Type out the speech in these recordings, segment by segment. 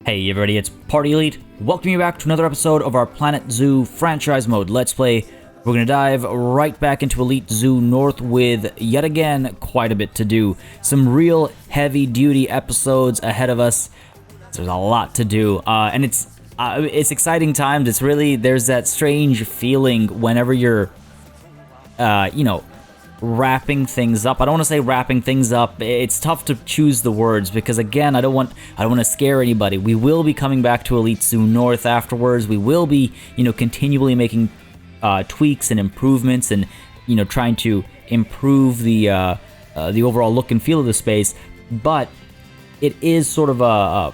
Hey everybody, it's Party Elite. Welcome you back to another episode of our Planet Zoo franchise mode Let's Play. We're going to dive right back into Elite Zoo North with, yet again, quite a bit to do. Some real heavy-duty episodes ahead of us. There's a lot to do, and it's exciting times. It's really, there's that strange feeling whenever you're, wrapping things up. I don't want to say wrapping things up. It's tough to choose the words because, again, I don't want to scare anybody. We will be coming back to Elite Zoo North afterwards. We will be, continually making tweaks and improvements and, trying to improve the overall look and feel of the space. But it is sort of a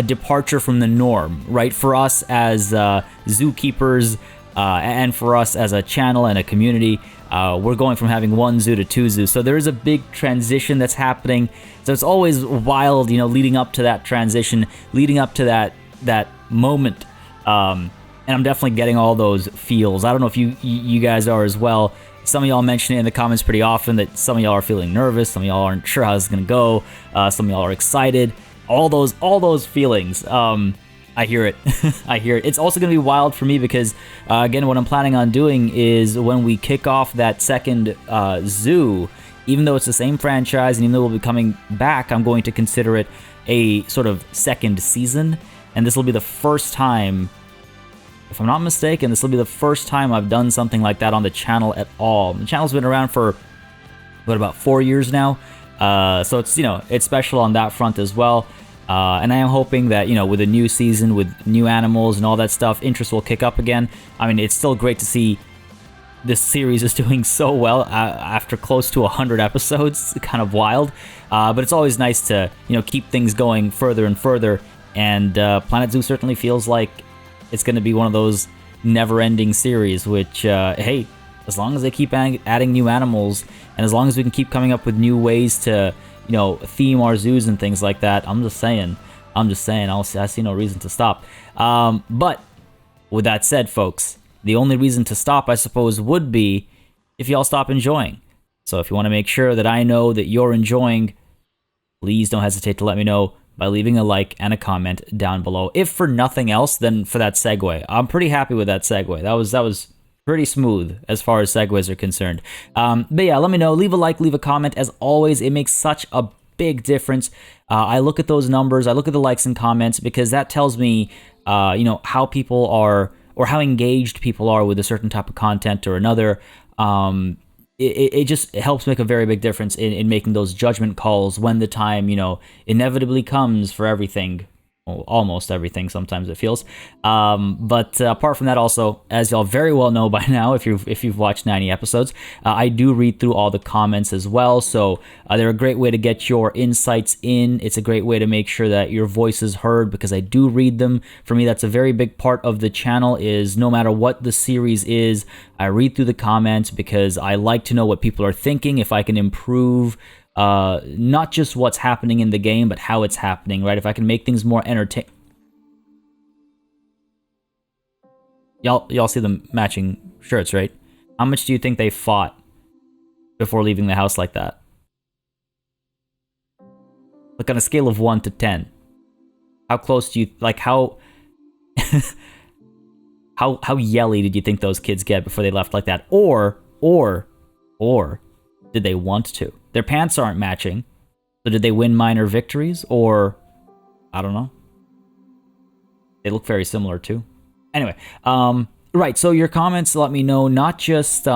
departure from the norm, right? For us as zookeepers and for us as a channel and a community. We're going from having one zoo to two zoos, so there is a big transition that's happening. So it's always wild, leading up to that transition, leading up to that moment. And I'm definitely getting all those feels. I don't know if you guys are as well. Some of y'all mention it in the comments pretty often that some of y'all are feeling nervous, some of y'all aren't sure how this is gonna go, some of y'all are excited. All those feelings. I hear it. I hear it. It's also going to be wild for me because, again, what I'm planning on doing is when we kick off that second zoo, even though it's the same franchise and even though we'll be coming back, I'm going to consider it a sort of second season. And this will be the first time, if I'm not mistaken, this will be the first time I've done something like that on the channel at all. The channel's been around for, about 4 years now. So it's, it's special on that front as well. And I am hoping that, with a new season, with new animals and all that stuff, interest will kick up again. I mean, it's still great to see this series is doing so well after close to 100 episodes. It's kind of wild. But it's always nice to, keep things going further and further. And Planet Zoo certainly feels like it's going to be one of those never-ending series, which, hey, as long as they keep adding new animals, and as long as we can keep coming up with new ways to theme our zoos and things like that. I'm just saying, I see no reason to stop. But with that said, folks, the only reason to stop, I suppose, would be if y'all stop enjoying. So if you want to make sure that I know that you're enjoying, please don't hesitate to let me know by leaving a like and a comment down below. If for nothing else, then for that segue. I'm pretty happy with that segue. That was pretty smooth as far as segues are concerned. But yeah, let me know. Leave a like, leave a comment. As always, it makes such a big difference. I look at those numbers. I look at the likes and comments because that tells me, how people are or how engaged people are with a certain type of content or another. It just helps make a very big difference in making those judgment calls when the time, inevitably comes for everything. Well, almost everything, sometimes it feels. But apart from that, also, as y'all very well know by now, if you've watched 90 episodes, I do read through all the comments as well. So they're a great way to get your insights in. It's a great way to make sure that your voice is heard because I do read them. For me, that's a very big part of the channel. Is no matter what the series is, I read through the comments because I like to know what people are thinking. If I can improve. Not just what's happening in the game, but how it's happening, right? If I can make things more entertaining. Y'all see the matching shirts, right? How much do you think they fought before leaving the house like that? Like on a scale of 1 to 10. How close do you, like how yelly did you think those kids get before they left like that? Or did they want to? Their pants aren't matching. So did they win minor victories? Or, I don't know. They look very similar too. Anyway, right, so your comments let me know not just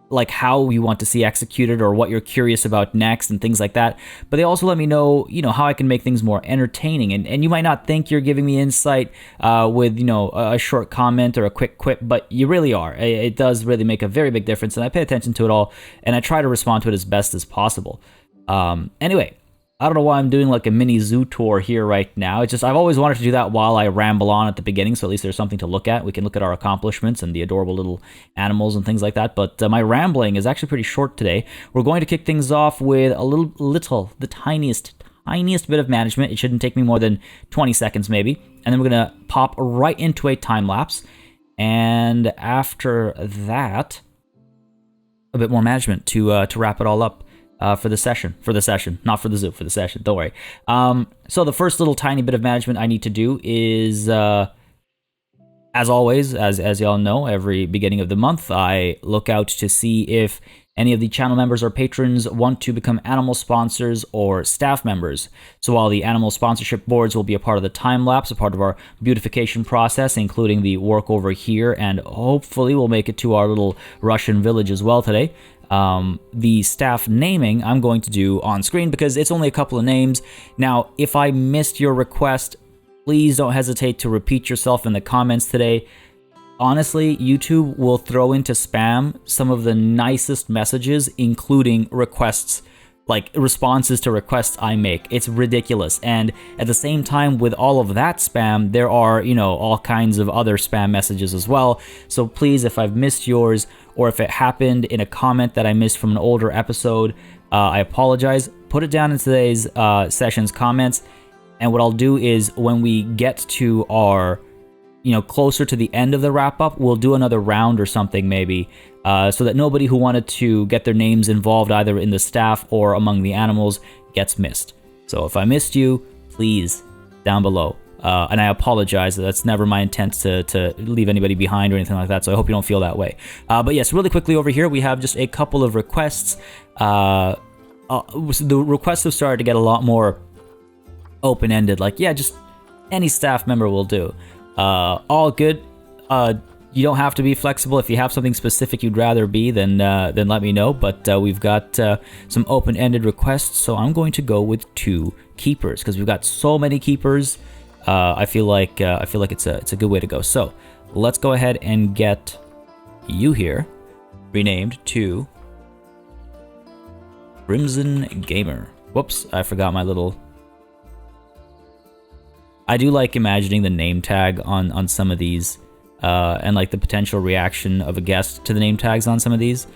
like how you want to see executed or what you're curious about next and things like that, but they also let me know, how I can make things more entertaining. And you might not think you're giving me insight with, a short comment or a quick quip, but you really are. It does really make a very big difference, and I pay attention to it all, and I try to respond to it as best as possible. Anyway, I don't know why I'm doing like a mini zoo tour here right now. It's just I've always wanted to do that while I ramble on at the beginning, so at least there's something to look at. We can look at our accomplishments and the adorable little animals and things like that. But my rambling is actually pretty short today. We're going to kick things off with the tiniest bit of management. It shouldn't take me more than 20 seconds maybe. And then we're going to pop right into a time lapse. And after that, a bit more management to wrap it all up. for the session, not for the zoo, for the session. Don't worry. So the first little tiny bit of management I need to do is, as always, as y'all know, every beginning of the month, I look out to see if any of the channel members or patrons want to become animal sponsors or staff members. So while the animal sponsorship boards will be a part of the time lapse, a part of our beautification process, including the work over here, and hopefully we'll make it to our little Russian village as well today. The staff naming I'm going to do on screen because it's only a couple of names. Now, if I missed your request, please don't hesitate to repeat yourself in the comments today. Honestly, YouTube will throw into spam some of the nicest messages, including requests, like responses to requests I make. It's ridiculous. And at the same time, with all of that spam, there are, all kinds of other spam messages as well. So please, if I've missed yours, or if it happened in a comment that I missed from an older episode, I apologize. Put it down in today's session's comments. And what I'll do is when we get to our, closer to the end of the wrap up, we'll do another round or something maybe, so that nobody who wanted to get their names involved either in the staff or among the animals gets missed. So if I missed you, please, down below. And I apologize. That's never my intent to leave anybody behind or anything like that, so I hope you don't feel that way. But yes, really quickly over here, we have just a couple of requests. The requests have started to get a lot more open-ended, like, yeah, just any staff member will do. All good. You don't have to be flexible. If you have something specific you'd rather be, then let me know. But we've got some open-ended requests, so I'm going to go with 2 keepers because we've got so many keepers. I feel like it's a good way to go. So let's go ahead and get you here renamed to Crimson Gamer. Whoops, I forgot my little. I do like imagining the name tag on some of these, and like the potential reaction of a guest to the name tags on some of these.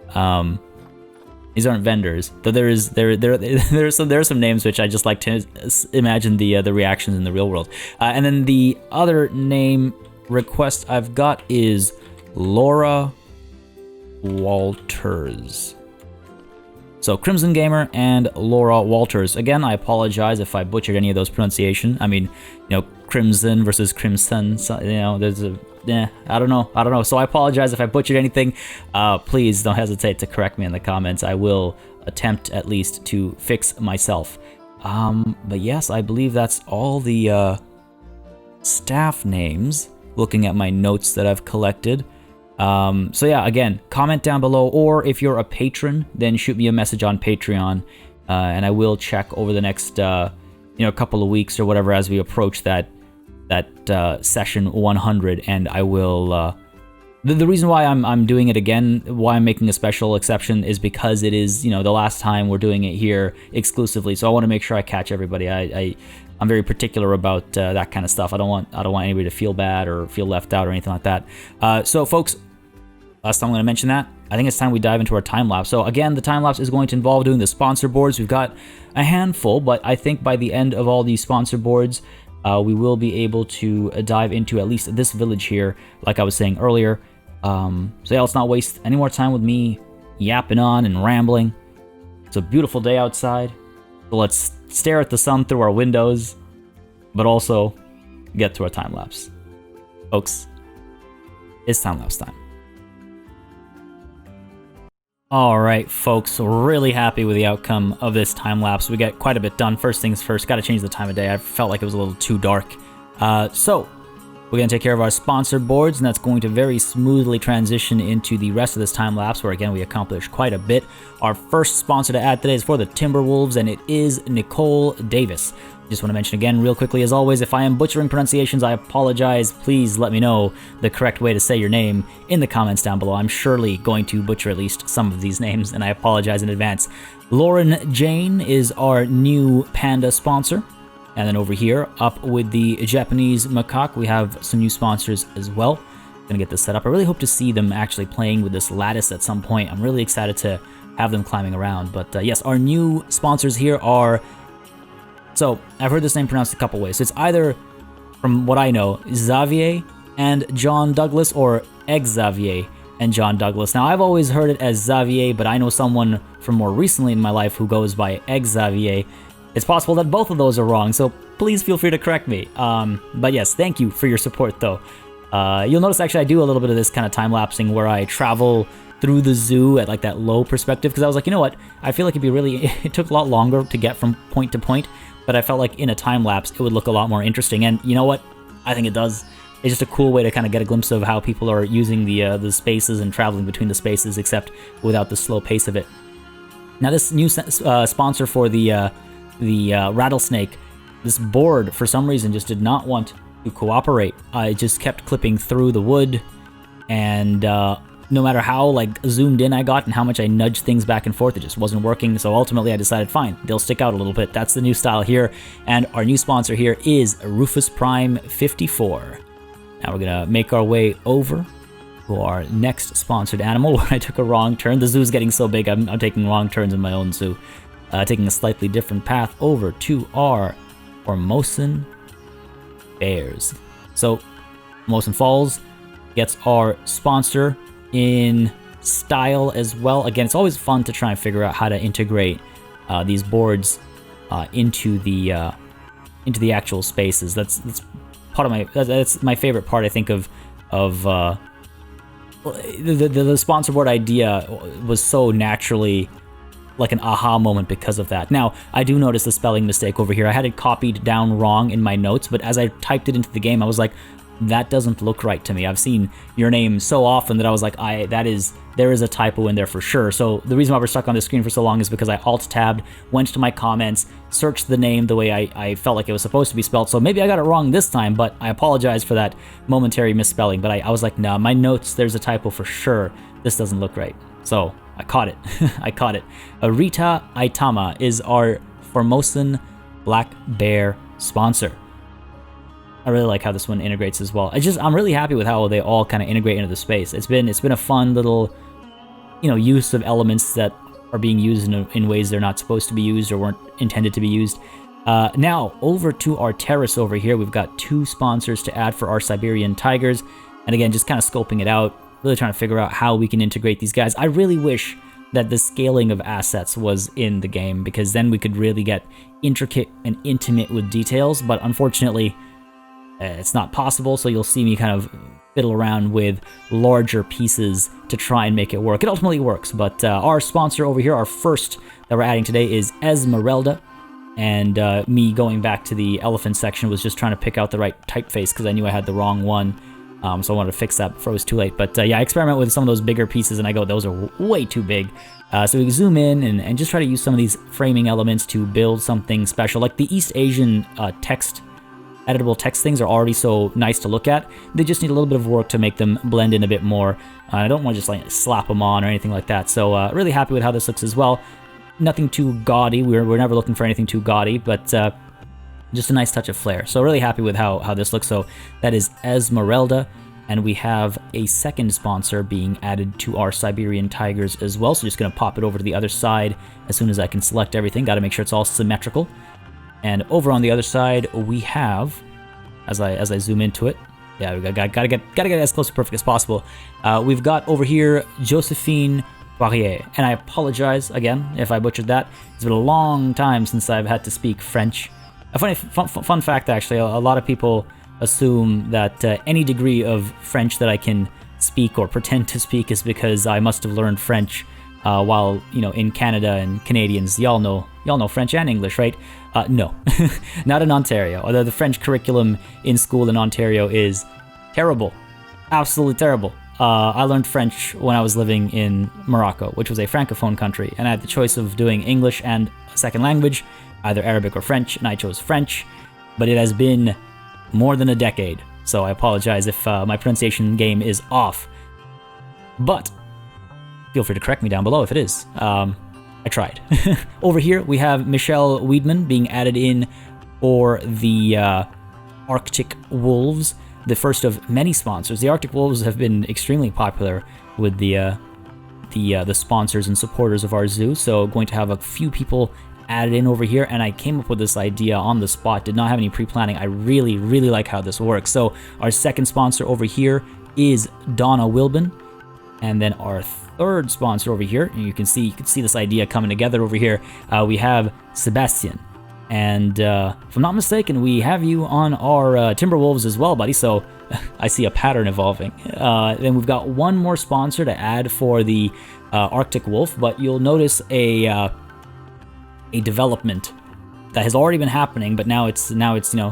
These aren't vendors, though there are some names which I just like to imagine the reactions in the real world. And then the other name request I've got is Laura Walters. So Crimson Gamer and Laura Walters. Again, I apologize if I butchered any of those pronunciation. I mean, Crimson versus Crimson. So, there's a, I don't know. So I apologize if I butchered anything. Please don't hesitate to correct me in the comments. I will attempt at least to fix myself. But yes, I believe that's all the staff names. Looking at my notes that I've collected. So yeah, again, comment down below, or if you're a patron, then shoot me a message on Patreon, and I will check over the next, couple of weeks or whatever as we approach that session 100, and I will. The reason why I'm doing it again, why I'm making a special exception, is because it is the last time we're doing it here exclusively. So I want to make sure I catch everybody. I'm very particular about that kind of stuff. I don't want anybody to feel bad or feel left out or anything like that. So folks, last time I'm going to mention that, I think it's time we dive into our time lapse. So again, the time lapse is going to involve doing the sponsor boards. We've got a handful, but I think by the end of all these sponsor boards, we will be able to dive into at least this village here, like I was saying earlier. So yeah, let's not waste any more time with me yapping on and rambling. It's a beautiful day outside, so let's stare at the sun through our windows, but also get to our time lapse. Folks, it's time lapse time. All right, folks, really happy with the outcome of this time lapse. We get quite a bit done. First things first, got to change the time of day. I felt like it was a little too dark. So we're going to take care of our sponsor boards, and that's going to very smoothly transition into the rest of this time lapse, where again we accomplished quite a bit. Our first sponsor to add today is for the Timberwolves, and it is Nicole Davis. Just want to mention again real quickly, as always, if I am butchering pronunciations, I apologize. Please let me know the correct way to say your name in the comments down below. I'm surely going to butcher at least some of these names, and I apologize in advance. Lauren Jane is our new panda sponsor. And then over here, up with the Japanese macaque, we have some new sponsors as well. Gonna get this set up. I really hope to see them actually playing with this lattice at some point. I'm really excited to have them climbing around. But yes, our new sponsors here are... So, I've heard this name pronounced a couple ways. So it's either, from what I know, Xavier and John Douglas, or Xavier and John Douglas. Now, I've always heard it as Xavier, but I know someone from more recently in my life who goes by Xavier. It's possible that both of those are wrong, so please feel free to correct me. But yes, thank you for your support, though. You'll notice, actually, I do a little bit of this kind of time-lapsing where I travel through the zoo at like that low perspective, because I was like, you know what, I feel like it took a lot longer to get from point to point, but I felt like in a time-lapse it would look a lot more interesting, and you know what, I think it does. It's just a cool way to kind of get a glimpse of how people are using the spaces and traveling between the spaces, except without the slow pace of it. Now, this new sponsor for the Rattlesnake, this board for some reason just did not want to cooperate. I just kept clipping through the wood, and no matter how like zoomed in I got and how much I nudged things back and forth, it just wasn't working. So ultimately I decided, fine, they'll stick out a little bit. That's the new style here, and our new sponsor here is Rufus Prime 54. Now we're gonna make our way over to our next sponsored animal, where I took a wrong turn. The zoo's getting so big, I'm taking wrong turns in my own zoo. Taking a slightly different path over to our Formosan bears. So Formosan Falls gets our sponsor in style as well. Again, it's always fun to try and figure out how to integrate these boards into the actual spaces. That's part of that's my favorite part, I think, of the sponsor board idea was so naturally like an aha moment because of that. Now, I do notice the spelling mistake over here. I had it copied down wrong in my notes, but as I typed it into the game, I was like, that doesn't look right to me. I've seen your name so often that I was like, there is a typo in there for sure. So the reason why we're stuck on this screen for so long is because I alt-tabbed, went to my comments, searched the name the way I felt like it was supposed to be spelled. So maybe I got it wrong this time, but I apologize for that momentary misspelling. But I was like, no, my notes, there's a typo for sure. This doesn't look right. So I caught it. I caught it. Rita Aitama is our Formosan black bear sponsor. I really like how this one integrates as well. I'm really happy with how they all kind of integrate into the space. It's been a fun little, use of elements that are being used in ways they're not supposed to be used or weren't intended to be used. Now, over to our terrace over here, we've got 2 sponsors to add for our Siberian tigers. And again, just kind of scoping it out, really trying to figure out how we can integrate these guys. I really wish that the scaling of assets was in the game, because then we could really get intricate and intimate with details, but unfortunately, it's not possible, so you'll see me kind of fiddle around with larger pieces to try and make it work. It ultimately works, but our sponsor over here, our first that we're adding today, is Esmeralda. And me going back to the elephant section was just trying to pick out the right typeface, because I knew I had the wrong one. So I wanted to fix that before it was too late. But yeah, I experiment with some of those bigger pieces, and I go, those are way too big. So we zoom in and just try to use some of these framing elements to build something special. Like the East Asian editable text things are already so nice to look at. They just need a little bit of work to make them blend in a bit more. I don't want to just like slap them on or anything like that. So really happy with how this looks as well. Nothing too gaudy. We're never looking for anything too gaudy, but just a nice touch of flair. So really happy with how this looks. So that is Esmeralda, and we have a second sponsor being added to our Siberian tigers as well. So just gonna pop it over to the other side as soon as I can select everything. Got to make sure it's all symmetrical. And over on the other side, we have, as I zoom into it, yeah, we gotta get as close to perfect as possible. We've got over here Josephine Poirier, and I apologize again if I butchered that. It's been a long time since I've had to speak French. A fun fact, actually, a lot of people assume that any degree of French that I can speak or pretend to speak is because I must have learned French while in Canada, and Canadians, y'all know French and English, right? No, not in Ontario. Although the French curriculum in school in Ontario is terrible, absolutely terrible. I learned French when I was living in Morocco, which was a francophone country, and I had the choice of doing English and a second language, either Arabic or French, and I chose French. But it has been more than a decade, so I apologize if my pronunciation game is off. But feel free to correct me down below if it is. I tried. Over here, we have Michelle Weidman being added in for the Arctic Wolves, the first of many sponsors. The Arctic Wolves have been extremely popular with the sponsors and supporters of our zoo, so going to have a few people added in over here, and I came up with this idea on the spot, did not have any pre-planning. I really like how this works. So our second sponsor over here is Donna Wilbin. And then our third sponsor over here, and you can see this idea coming together over here. We have Sebastian, and if I'm not mistaken, we have you on our Timberwolves as well, buddy. So I see a pattern evolving. Then we've got one more sponsor to add for the Arctic Wolf, but you'll notice a development that has already been happening, but now it's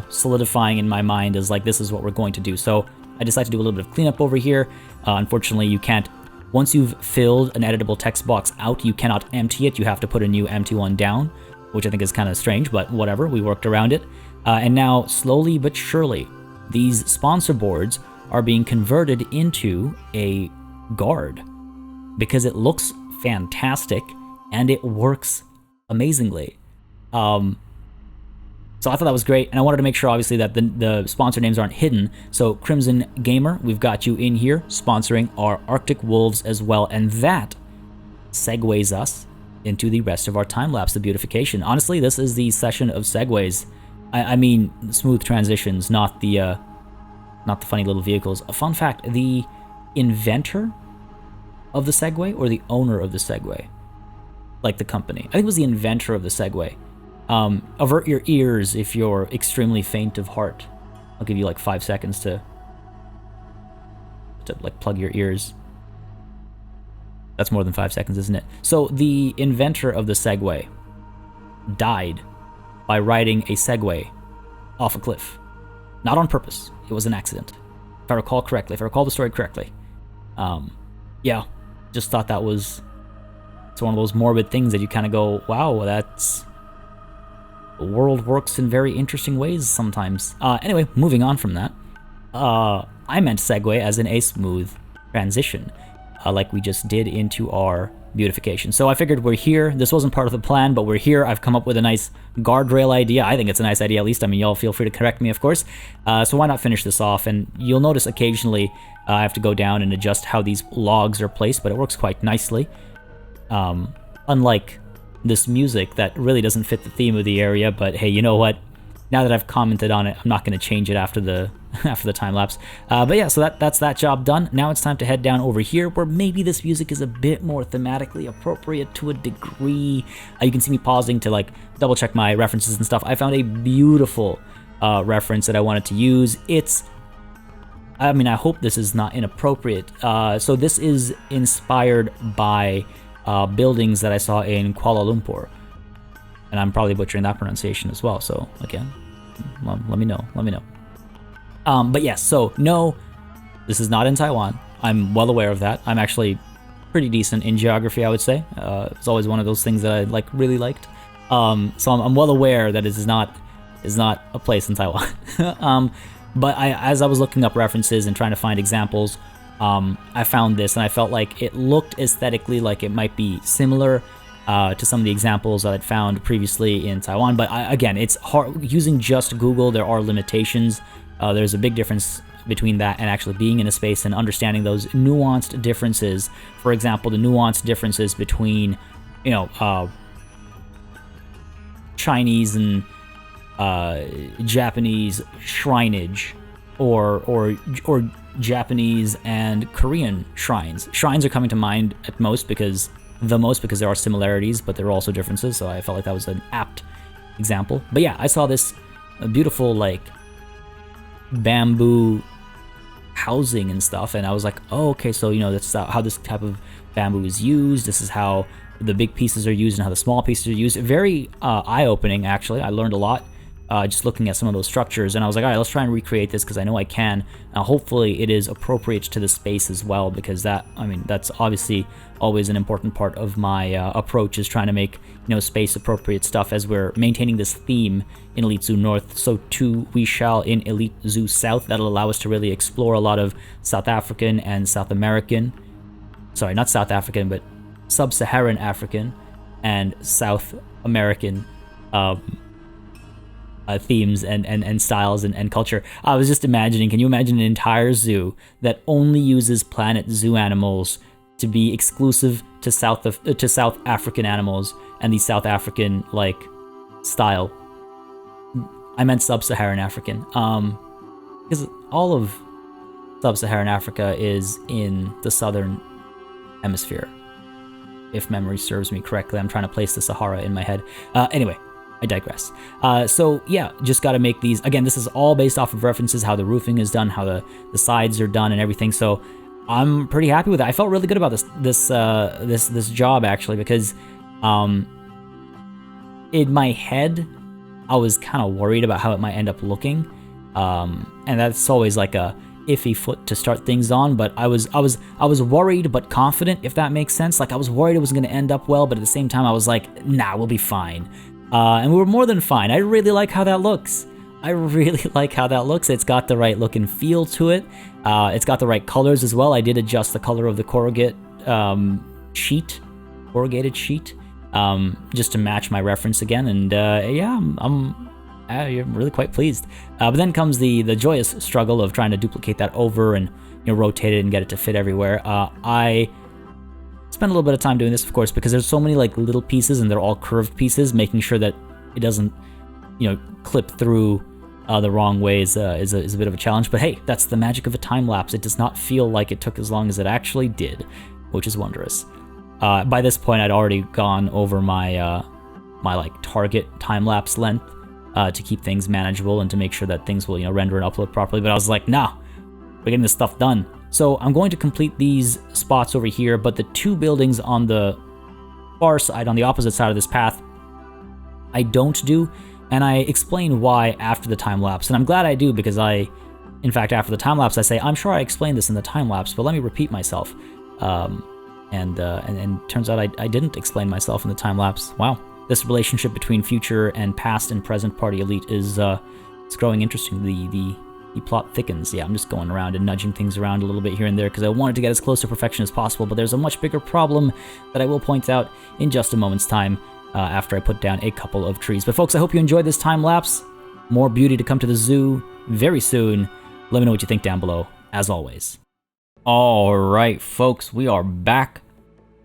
solidifying in my mind as like this is what we're going to do. So I decided to do a little bit of cleanup over here. Unfortunately, you can't. Once you've filled an editable text box out, you cannot empty it. You have to put a new empty one down, which I think is kind of strange, but whatever. We worked around it. And now, slowly but surely, these sponsor boards are being converted into a guard because it looks fantastic and it works amazingly. So I thought that was great, and I wanted to make sure, obviously, that the sponsor names aren't hidden. So Crimson Gamer, we've got you in here sponsoring our Arctic Wolves as well, and that segues us into the rest of our time-lapse, the beautification. Honestly, this is the session of segues. I mean, smooth transitions, not the funny little vehicles. A fun fact, the inventor of the Segway or the owner of the Segway? Like the company. I think it was the inventor of the Segway. Avert your ears if you're extremely faint of heart. I'll give you like 5 seconds to like plug your ears. That's more than 5 seconds, isn't it? So the inventor of the Segway died by riding a Segway off a cliff. Not on purpose. It was an accident. If I recall correctly, if I recall the story correctly. Yeah, just thought that was... It's one of those morbid things that you kind of go, wow, that's... The world works in very interesting ways sometimes. Anyway, moving on from that. I meant segue as in a smooth transition, like we just did into our beautification. So I figured we're here. This wasn't part of the plan, but we're here. I've come up with a nice guardrail idea. I think it's a nice idea, at least. I mean, y'all feel free to correct me, of course. So why not finish this off? And you'll notice occasionally I have to go down and adjust how these logs are placed, but it works quite nicely. Unlike this music that really doesn't fit the theme of the area, but hey, you know what? Now that I've commented on it, I'm not going to change it after the time lapse. But yeah, so that's that job done. Now it's time to head down over here, where maybe this music is a bit more thematically appropriate to a degree. You can see me pausing to like double check my references and stuff. I found a beautiful reference that I wanted to use. I mean, I hope this is not inappropriate. So this is inspired by buildings that I saw in Kuala Lumpur, and I'm probably butchering that pronunciation as well. So again, let me know. But yes, so no, this is not in Taiwan. I'm well aware of that. I'm actually pretty decent in geography, I would say. It's always one of those things that I really liked. So I'm well aware that it is not a place in Taiwan. But as I was looking up references and trying to find examples, I found this, and I felt like it looked aesthetically like it might be similar to some of the examples that I'd found previously in Taiwan. But again, it's hard using just Google. There are limitations. There's a big difference between that and actually being in a space and understanding those nuanced differences. For example, the nuanced differences between, Chinese and Japanese shrineage, or Japanese and Korean shrines. Shrines are coming to mind at most because there are similarities, but there are also differences, so I felt like that was an apt example. But yeah, I saw this beautiful like bamboo housing and stuff, and I was like, oh, okay, so that's how this type of bamboo is used. This is how the big pieces are used and how the small pieces are used. Very eye-opening, actually. I learned a lot just looking at some of those structures, and I was like, all right, let's try and recreate this because I know I can. Hopefully it is appropriate to the space as well, because that's obviously always an important part of my approach, is trying to make space appropriate stuff as we're maintaining this theme in Elite Zoo North. So too we shall in Elite Zoo South. That'll allow us to really explore a lot of South African and South American, sorry, not South African, but Sub-Saharan African and South American themes and styles and culture. I was just imagining, can you imagine an entire zoo that only uses Planet Zoo animals to be exclusive to South African animals and the South African like style? I meant Sub-Saharan African, because all of Sub-Saharan Africa is in the southern hemisphere, if memory serves me correctly. I'm trying to place the Sahara in my head. Anyway, I digress. So yeah, just got to make these. Again, this is all based off of references, how the roofing is done, how the sides are done, and everything. So I'm pretty happy with it. I felt really good about this job actually, because in my head I was kind of worried about how it might end up looking, and that's always like a iffy foot to start things on. But I was worried but confident, if that makes sense. Like I was worried it was going to end up well, but at the same time I was like, nah, we'll be fine. And we were more than fine. I really like how that looks. It's got the right look and feel to it. It's got the right colors as well. I did adjust the color of the corrugated sheet, just to match my reference again. And yeah, I'm really quite pleased. But then comes the joyous struggle of trying to duplicate that over and rotate it and get it to fit everywhere. I spend a little bit of time doing this, of course, because there's so many like little pieces and they're all curved pieces. Making sure that it doesn't clip through the wrong ways is a bit of a challenge. But hey, that's the magic of a time lapse. It does not feel like it took as long as it actually did, which is wondrous. By this point, I'd already gone over my my like target time lapse length to keep things manageable and to make sure that things will render and upload properly. But I was like, nah, we're getting this stuff done. So I'm going to complete these spots over here, but the two buildings on the far side, on the opposite side of this path, I don't do, and I explain why after the time lapse. And I'm glad I do, because in fact, after the time lapse, I say, I'm sure I explained this in the time lapse, but let me repeat myself. And turns out I didn't explain myself in the time lapse. Wow, this relationship between future and past and present party elite is it's growing interesting. The plot thickens. Yeah, I'm just going around and nudging things around a little bit here and there because I wanted to get as close to perfection as possible, but there's a much bigger problem that I will point out in just a moment's time after I put down a couple of trees. But folks, I hope you enjoyed this time lapse. More beauty to come to the zoo very soon. Let me know what you think down below, as always. All right, folks, we are back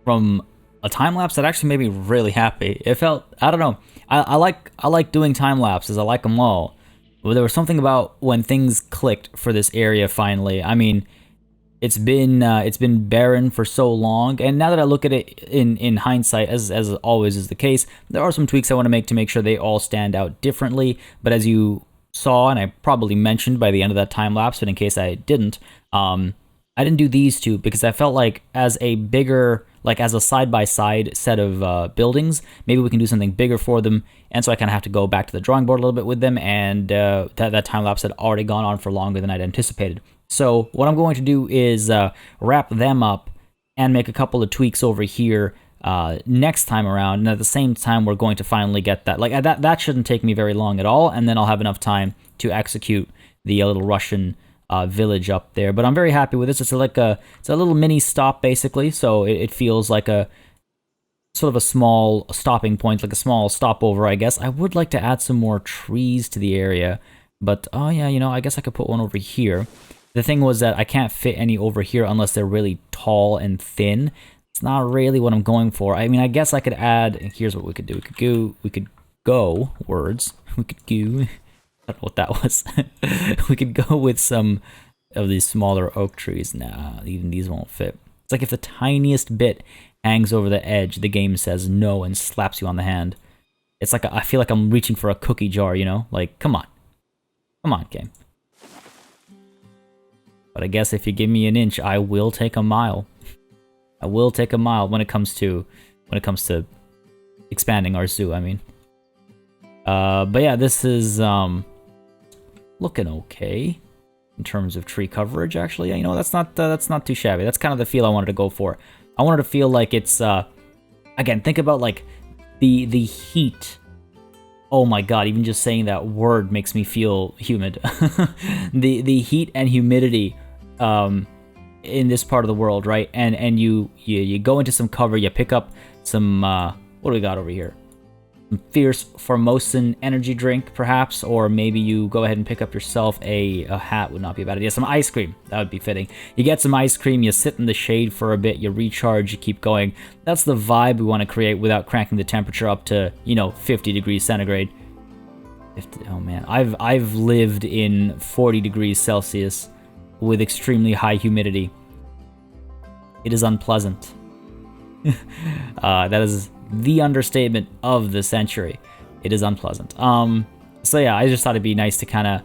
from a time lapse that actually made me really happy. It felt, I don't know, I like doing time lapses. I like them all. But there was something about when things clicked for this area finally. I mean, it's been barren for so long, and now that I look at it in hindsight, as always is the case, there are some tweaks I want to make sure they all stand out differently. But as you saw, and I probably mentioned by the end of that time lapse, but in case I didn't, I didn't do these two because I felt like as a bigger, like as a side-by-side set of buildings, maybe we can do something bigger for them. And so I kind of have to go back to the drawing board a little bit with them, and that time-lapse had already gone on for longer than I'd anticipated. So what I'm going to do is wrap them up and make a couple of tweaks over here next time around. And at the same time, we're going to finally get that. Like that shouldn't take me very long at all, and then I'll have enough time to execute the little Russian village up there. But I'm very happy with this. It's a little mini stop basically, so it feels like a sort of a small stopping point, like a small stopover, I guess. I would like to add some more trees to the area, but oh yeah, I guess I could put one over here. The thing was that I can't fit any over here unless they're really tall and thin. It's not really what I'm going for. I mean, I guess I could add, here's what we could do. We could go I don't know what that was. We could go with some of these smaller oak trees. Nah, even these won't fit. It's like if the tiniest bit hangs over the edge, the game says no and slaps you on the hand. It's like I feel like I'm reaching for a cookie jar, Like, come on. Come on, game. But I guess if you give me an inch, I will take a mile. I will take a mile when it comes to expanding our zoo, I mean. But yeah, this is looking okay in terms of tree coverage, actually. That's not too shabby. That's kind of the feel I wanted to go for. I wanted to feel like it's again, think about like the heat. Oh my god, even just saying that word makes me feel humid. the heat and humidity in this part of the world, right? And you go into some cover, you pick up some what do we got over here? Some fierce Formosan energy drink, perhaps, or maybe you go ahead and pick up yourself a hat. Would not be a bad idea. Some ice cream, that would be fitting. You get some ice cream, you sit in the shade for a bit, you recharge, you keep going. That's the vibe we want to create without cranking the temperature up to 50 degrees centigrade. 50, oh man, I've lived in 40 degrees Celsius with extremely high humidity. It is unpleasant. That is the understatement of the century. It is unpleasant. So yeah, I just thought it'd be nice to kind of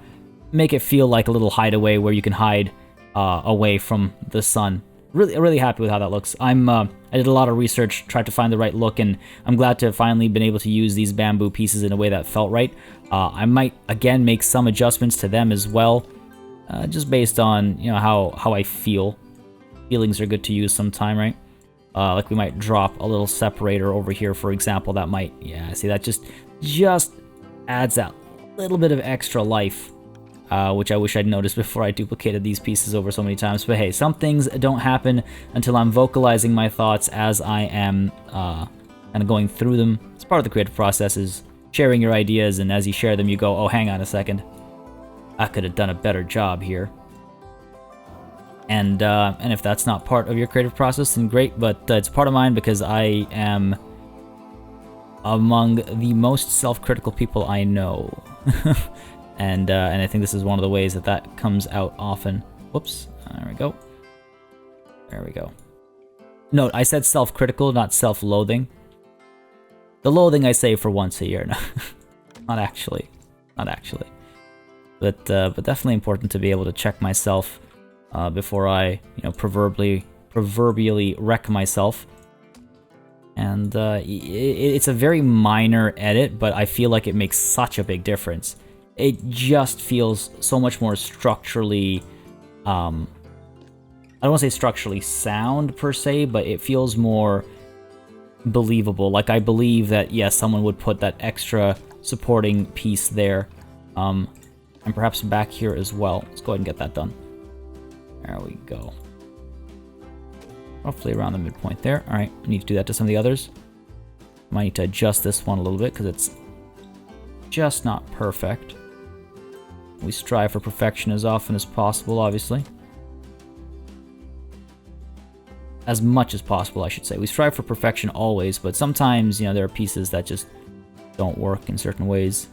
make it feel like a little hideaway where you can hide away from the sun. Really happy with how that looks. I did a lot of research, tried to find the right look, and I'm glad to have finally been able to use these bamboo pieces in a way that felt right. I might again make some adjustments to them as well, just based on how I feel. Feelings are good to use sometime, right? Like we might drop a little separator over here, for example. That might, yeah, see, that just adds that little bit of extra life, which I wish I'd noticed before I duplicated these pieces over so many times. But hey, some things don't happen until I'm vocalizing my thoughts as I am kind of going through them. It's part of the creative process, is sharing your ideas, and as you share them, you go, oh, hang on a second, I could have done a better job here. And if that's not part of your creative process, then great, but it's part of mine because I am among the most self-critical people I know. And I think this is one of the ways that comes out often. Whoops, there we go. There we go. Note, I said self-critical, not self-loathing. The loathing I say for once a year. No, not actually. Not actually. But definitely important to be able to check myself before I, proverbially wreck myself. And it's a very minor edit, but I feel like it makes such a big difference. It just feels so much more structurally, I don't want to say structurally sound per se, but it feels more believable. Like, I believe that, yes, someone would put that extra supporting piece there, and perhaps back here as well. Let's go ahead and get that done. There we go. Roughly around the midpoint there. All right, I need to do that to some of the others. Might need to adjust this one a little bit because it's just not perfect. We strive for perfection as often as possible, obviously. As much as possible, I should say. We strive for perfection always, but sometimes, there are pieces that just don't work in certain ways.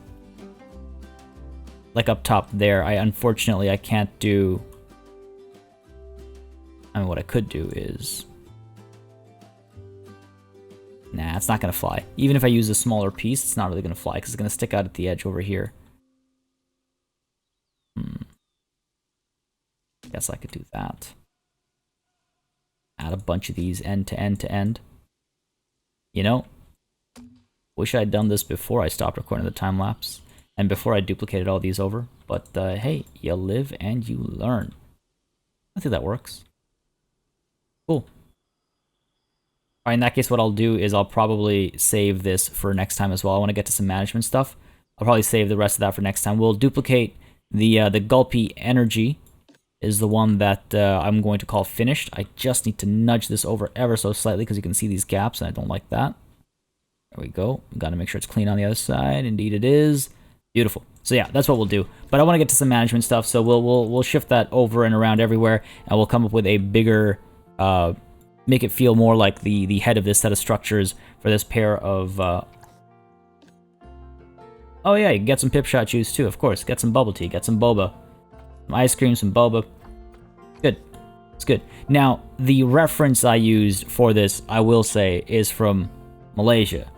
Like up top there, unfortunately I can't do... what I could do is... Nah, it's not going to fly. Even if I use a smaller piece, it's not really going to fly, because it's going to stick out at the edge over here. Guess I could do that. Add a bunch of these end to end to end. Wish I'd done this before I stopped recording the time lapse, and before I duplicated all these over. But hey, you live and you learn. I think that works. Cool. Alright, in that case, what I'll do is I'll probably save this for next time as well. I want to get to some management stuff. I'll probably save the rest of that for next time. We'll duplicate the Gulpy Energy is the one that I'm going to call finished. I just need to nudge this over ever so slightly because you can see these gaps and I don't like that. There we go. Got to make sure it's clean on the other side. Indeed it is. Beautiful. So yeah, that's what we'll do. But I want to get to some management stuff, so we'll shift that over and around everywhere, and we'll come up with a bigger, make it feel more like the head of this set of structures for this pair of... Oh yeah, you can get some Pipshot juice too, of course. Get some bubble tea, get some boba. Some ice cream, some boba. Good. It's good. Now, the reference I used for this, I will say, is from Malaysia.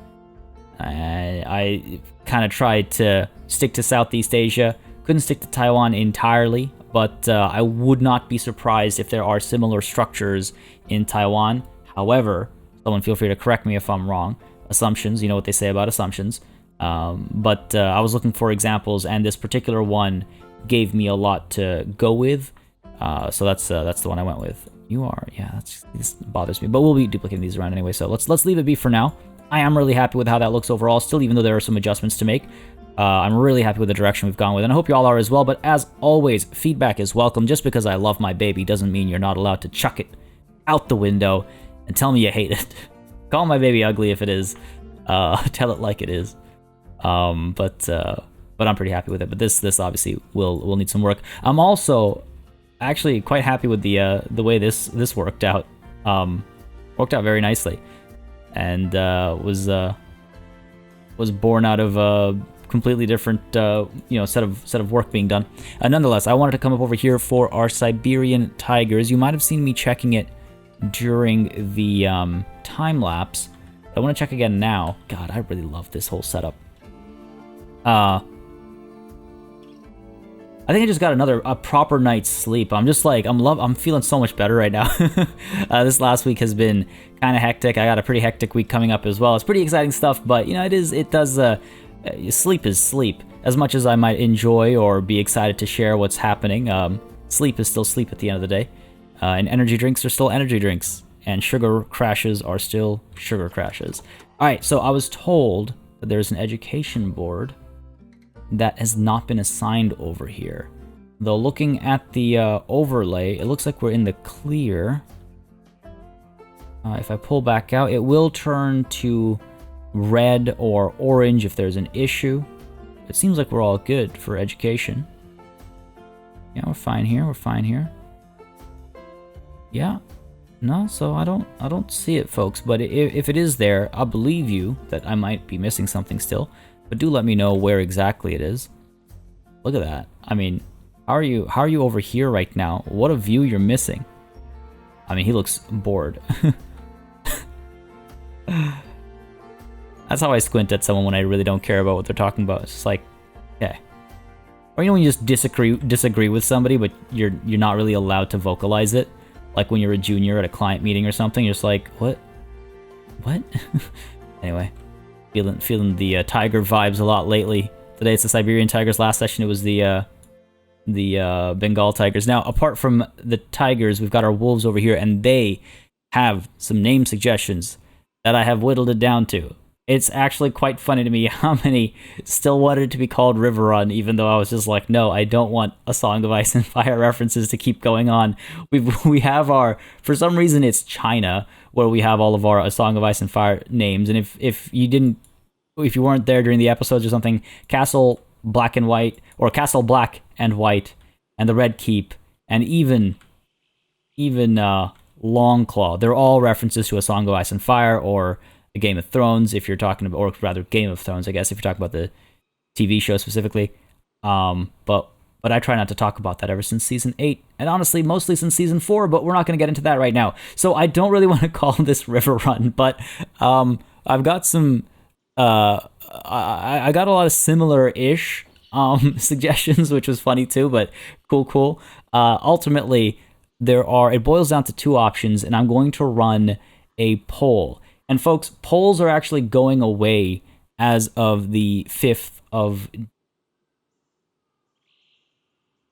I kind of tried to stick to Southeast Asia. Couldn't stick to Taiwan entirely, but I would not be surprised if there are similar structures in Taiwan. However, someone feel free to correct me if I'm wrong. Assumptions, you know what they say about assumptions. But I was looking for examples, and this particular one gave me a lot to go with. So that's the one I went with. Yeah, this bothers me, but we'll be duplicating these around anyway, so let's leave it be for now. I am really happy with how that looks overall still, even though there are some adjustments to make. I'm really happy with the direction we've gone with, and I hope you all are as well. But as always, feedback is welcome. Just because I love my baby doesn't mean you're not allowed to chuck it out the window and tell me you hate it. Call my baby ugly if it is. Tell it like it is. But I'm pretty happy with it. But this obviously will need some work. I'm also actually quite happy with the way this worked out. Worked out very nicely, and was born out of a completely different set of work being done. Nonetheless, I wanted to come up over here for our Siberian tigers. You might have seen me checking it during the time lapse. I want to check again now. God, I really love this whole setup. I think I just got a proper night's sleep. I'm just like, I'm feeling so much better right now. This last week has been kind of hectic. I got a pretty hectic week coming up as well. It's pretty exciting stuff, but you know, sleep is sleep. As much as I might enjoy or be excited to share what's happening, sleep is still sleep at the end of the day. And energy drinks are still energy drinks. And sugar crashes are still sugar crashes. All right, so I was told that there's an education board that has not been assigned over here. Though looking at the overlay, it looks like we're in the clear. If I pull back out, it will turn to red or orange if there's an issue. It seems like we're all good for education. Yeah, we're fine here. We're fine here. Yeah. No, so I don't see it, folks. But if it is there, I'll believe you that I might be missing something still. But do let me know where exactly it is. Look at that. I mean, how are you over here right now? What a view you're missing. I mean, he looks bored. That's how I squint at someone when I really don't care about what they're talking about. It's just like, okay. Or you know when you just disagree with somebody, but you're not really allowed to vocalize it. Like when you're a junior at a client meeting or something, you're just like, what? Anyway. Feeling the tiger vibes a lot lately. Today it's the Siberian tigers. Last session it was the Bengal tigers. Now, apart from the tigers, we've got our wolves over here, and they have some name suggestions that I have whittled it down to. It's actually quite funny to me how many still wanted to be called River Run, even though I was just like, no, I don't want A Song of Ice and Fire references to keep going on. We have our, for some reason it's China, where we have all of our A Song of Ice and Fire names, and if you weren't there during the episodes or something, Castle Black and White, or Castle Black and White, and the Red Keep, and even Longclaw, they're all references to A Song of Ice and Fire, or a Game of Thrones, if you're talking about, or rather Game of Thrones, I guess, if you're talking about the TV show specifically. But I try not to talk about that ever since Season 8, and honestly, mostly since Season 4, but we're not going to get into that right now. So I don't really want to call this River Run, but I've got some... I got a lot of similar-ish suggestions, which was funny too, but cool. Ultimately, it boils down to two options, and I'm going to run a poll. And folks, polls are actually going away as of the 5th of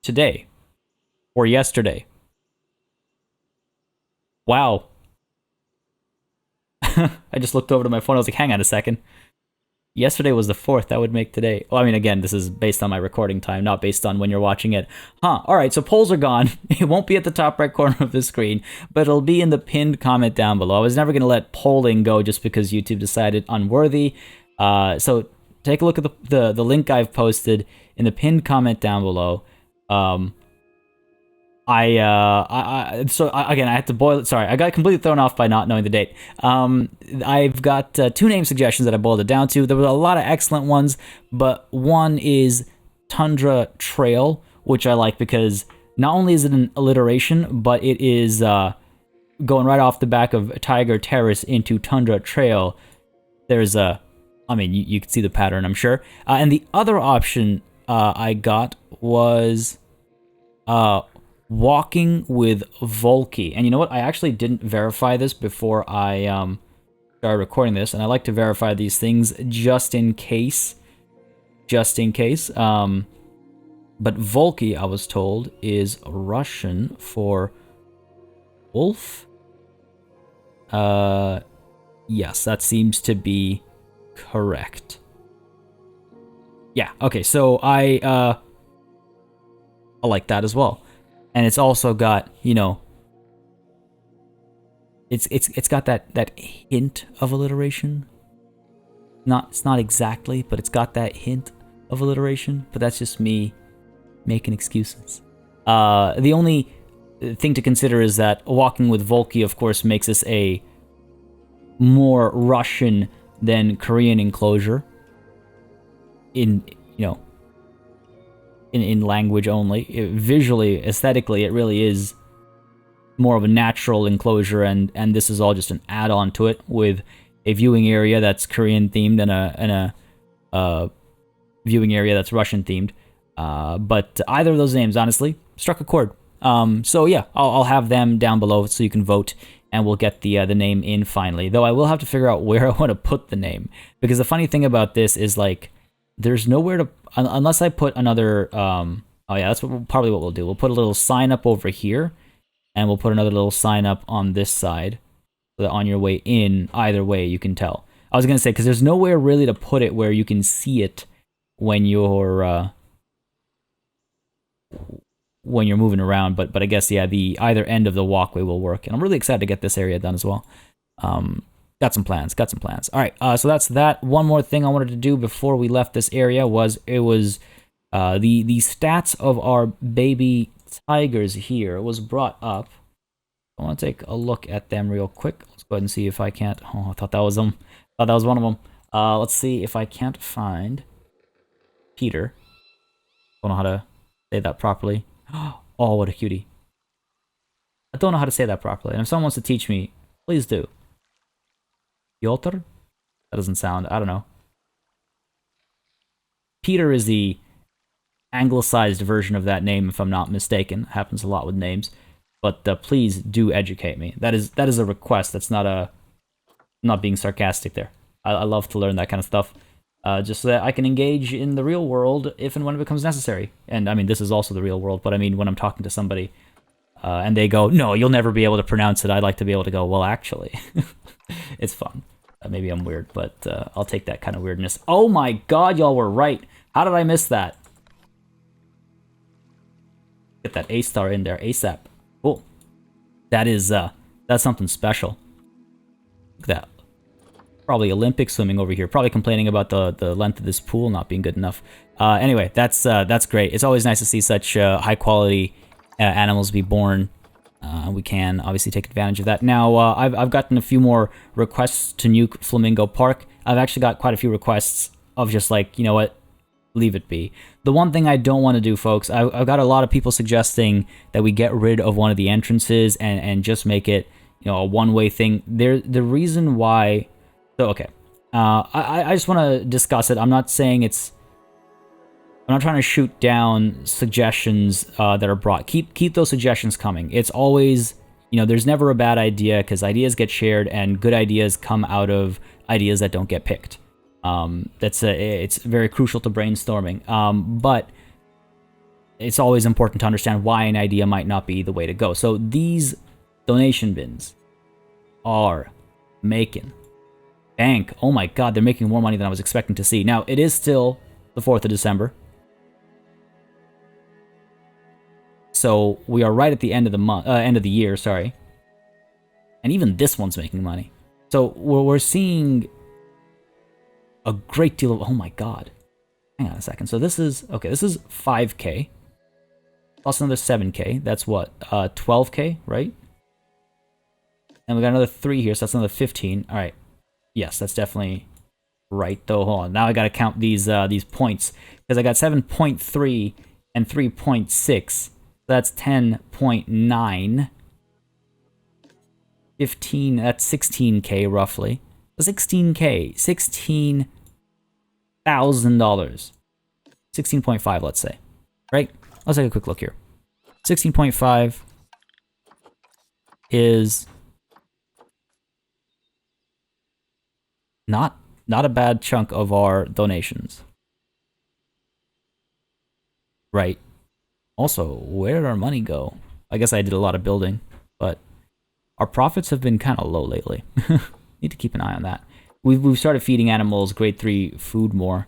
today, or yesterday. Wow. I just looked over to my phone, I was like, hang on a second. Yesterday was the 4th, that would make today. Well, I mean, again, this is based on my recording time, not based on when you're watching it. Alright, so polls are gone. It won't be at the top right corner of the screen, but it'll be in the pinned comment down below. I was never going to let polling go just because YouTube decided unworthy. So take a look at the link I've posted in the pinned comment down below. Again, I had to boil it. Sorry, I got completely thrown off by not knowing the date. I've got two name suggestions that I boiled it down to. There were a lot of excellent ones, but one is Tundra Trail, which I like because not only is it an alliteration, but it is going right off the back of Tiger Terrace into Tundra Trail. There's I mean, you can see the pattern, I'm sure. And the other option I got was Walking with Volky. And you know what? I actually didn't verify this before I started recording this, and I like to verify these things just in case. But Volky, I was told, is Russian for wolf. Yes, that seems to be correct. Yeah, okay, so I like that as well. And it's also got, you know, it's got that hint of alliteration. It's not exactly, but it's got that hint of alliteration. But that's just me making excuses. The only thing to consider is that Walking with Volky, of course, makes this a more Russian than Korean enclosure. In language only. Visually, aesthetically, it really is more of a natural enclosure, and this is all just an add-on to it with a viewing area that's Korean themed and a viewing area that's Russian themed. But either of those names, honestly, struck a chord. So yeah, I'll have them down below so you can vote, and we'll get the name in finally. Though I will have to figure out where I want to put the name, because the funny thing about this is like there's nowhere to unless I put another. Oh yeah, that's probably what we'll do. We'll put a little sign up over here, and we'll put another little sign up on this side, so that on your way in, either way, you can tell. I was gonna say because there's nowhere really to put it where you can see it when you're moving around, but I guess yeah, the either end of the walkway will work, and I'm really excited to get this area done as well. Got some plans. All right, so that's that. One more thing I wanted to do before we left this area was the stats of our baby tigers here was brought up. I want to take a look at them real quick. Let's go ahead and see if I can't. Oh, I thought that was them. Thought that was one of them. Let's see if I can't find Peter. Don't know how to say that properly. Oh, what a cutie. I don't know how to say that properly. And if someone wants to teach me, please do. Piotr? That doesn't sound, I don't know. Peter is the anglicized version of that name, if I'm not mistaken. Happens a lot with names. But please do educate me. That is a request. That's not being sarcastic there. I love to learn that kind of stuff. Just so that I can engage in the real world if and when it becomes necessary. And I mean, this is also the real world, but I mean, when I'm talking to somebody and they go, no, you'll never be able to pronounce it, I'd like to be able to go, well, actually. It's fun. Maybe I'm weird, but I'll take that kind of weirdness. Oh my god, y'all were right. How did I miss that? Get that A-star in there ASAP. Cool. That is, that's something special. Look at that. Probably Olympic swimming over here. Probably complaining about the length of this pool not being good enough. Anyway, that's great. It's always nice to see such high quality animals be born. We can obviously take advantage of that. Now, I've gotten a few more requests to nuke Flamingo Park. I've actually got quite a few requests of just like, you know what, leave it be. The one thing I don't want to do, folks, I've got a lot of people suggesting that we get rid of one of the entrances and just make it, you know, a one-way thing. The reason why. So, okay, I just want to discuss it. I'm not saying it's. I'm not trying to shoot down suggestions that are brought. Keep those suggestions coming. It's always, you know, there's never a bad idea because ideas get shared and good ideas come out of ideas that don't get picked. It's very crucial to brainstorming. But it's always important to understand why an idea might not be the way to go. So these donation bins are making bank. Oh my god, they're making more money than I was expecting to see. Now, it is still the 4th of December. So we are right at the end of the month, end of the year, sorry. And even this one's making money. So we're seeing a great deal of, oh my god. Hang on a second. So this is, okay, this is 5K. Plus another 7K. That's what, 12K, right? And we got another 3 here, so that's another 15. All right. Yes, that's definitely right, though. Hold on. Now I got to count these points. Because I got 7.3 and 3.6. That's 10.9. 15, that's 16K roughly. 16K. $16,000. 16.5, let's say. Right? Let's take a quick look here. 16.5 is not a bad chunk of our donations. Right. Also, where did our money go? I guess I did a lot of building, but our profits have been kind of low lately. Need to keep an eye on that. We've started feeding animals grade 3 food more.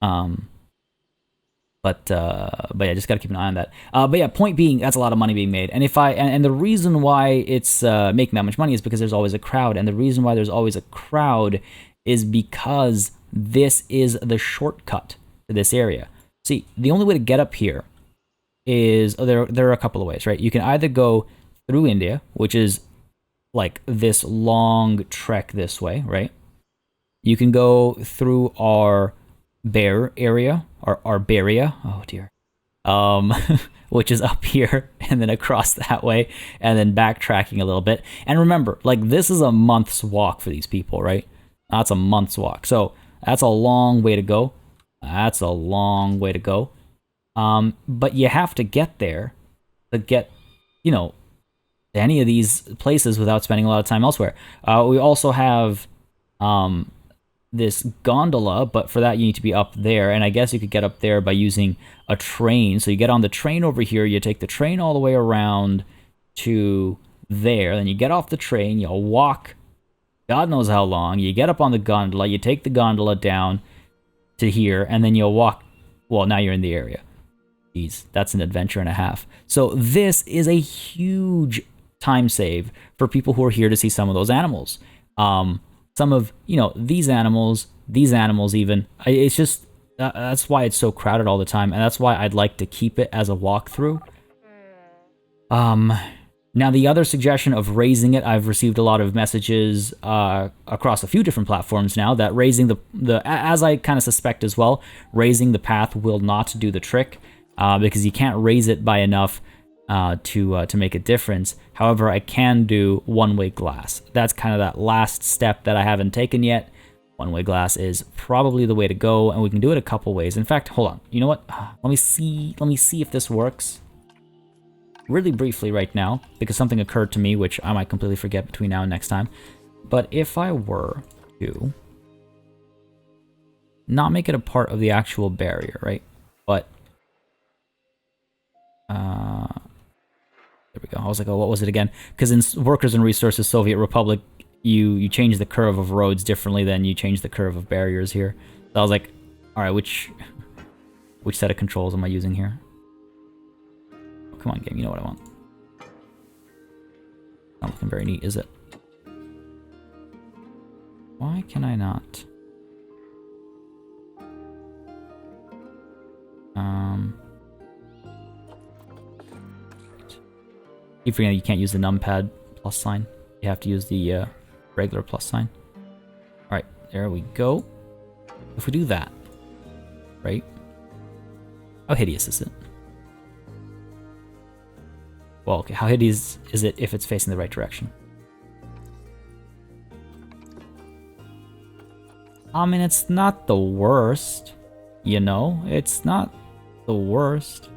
But yeah, just gotta keep an eye on that. But yeah, point being, that's a lot of money being made. And and the reason why it's making that much money is because there's always a crowd. And the reason why there's always a crowd is because this is the shortcut to this area. See, the only way to get up here is, there are a couple of ways, right? You can either go through India, which is like this long trek this way, right? You can go through our bear area, our bearia. Oh dear. which is up here and then across that way, and then backtracking a little bit. And remember, like, this is a month's walk for these people, right? That's a month's walk. So that's a long way to go. That's a long way to go. But you have to get there to get, you know, any of these places without spending a lot of time elsewhere. We also have this gondola, but for that you need to be up there, and I guess you could get up there by using a train. So you get on the train over here, you take the train all the way around to there, then you get off the train, you'll walk God knows how long, you get up on the gondola, you take the gondola down to here, and then you'll walk, well, now you're in the area. Jeez, that's an adventure and a half. So this is a huge time save for people who are here to see some of those animals. Some of, you know, these animals even, it's just, that's why it's so crowded all the time, and that's why I'd like to keep it as a walkthrough. Now the other suggestion of raising it, I've received a lot of messages across a few different platforms now that raising the as I kind of suspect as well, raising the path will not do the trick, because you can't raise it by enough to make a difference. However, I can do one-way glass. That's kind of that last step that I haven't taken yet. One-way glass is probably the way to go, and we can do it a couple ways. In fact, hold on. You know what? Let me see if this works. Really briefly right now, because something occurred to me which I might completely forget between now and next time. But if I were to not make it a part of the actual barrier, right? But there we go. I was like, oh, what was it again? Because in Workers and Resources Soviet Republic, you change the curve of roads differently than you change the curve of barriers here. So I was like, all right, which set of controls am I using here? Oh, come on, game, you know what I want. Not looking very neat, is it? Why can I not? Keep forgetting you can't use the numpad plus sign. You have to use the regular plus sign. Alright, there we go. If we do that, right? How hideous is it? Well, okay, how hideous is it if it's facing the right direction? I mean, it's not the worst, you know? It's not the worst.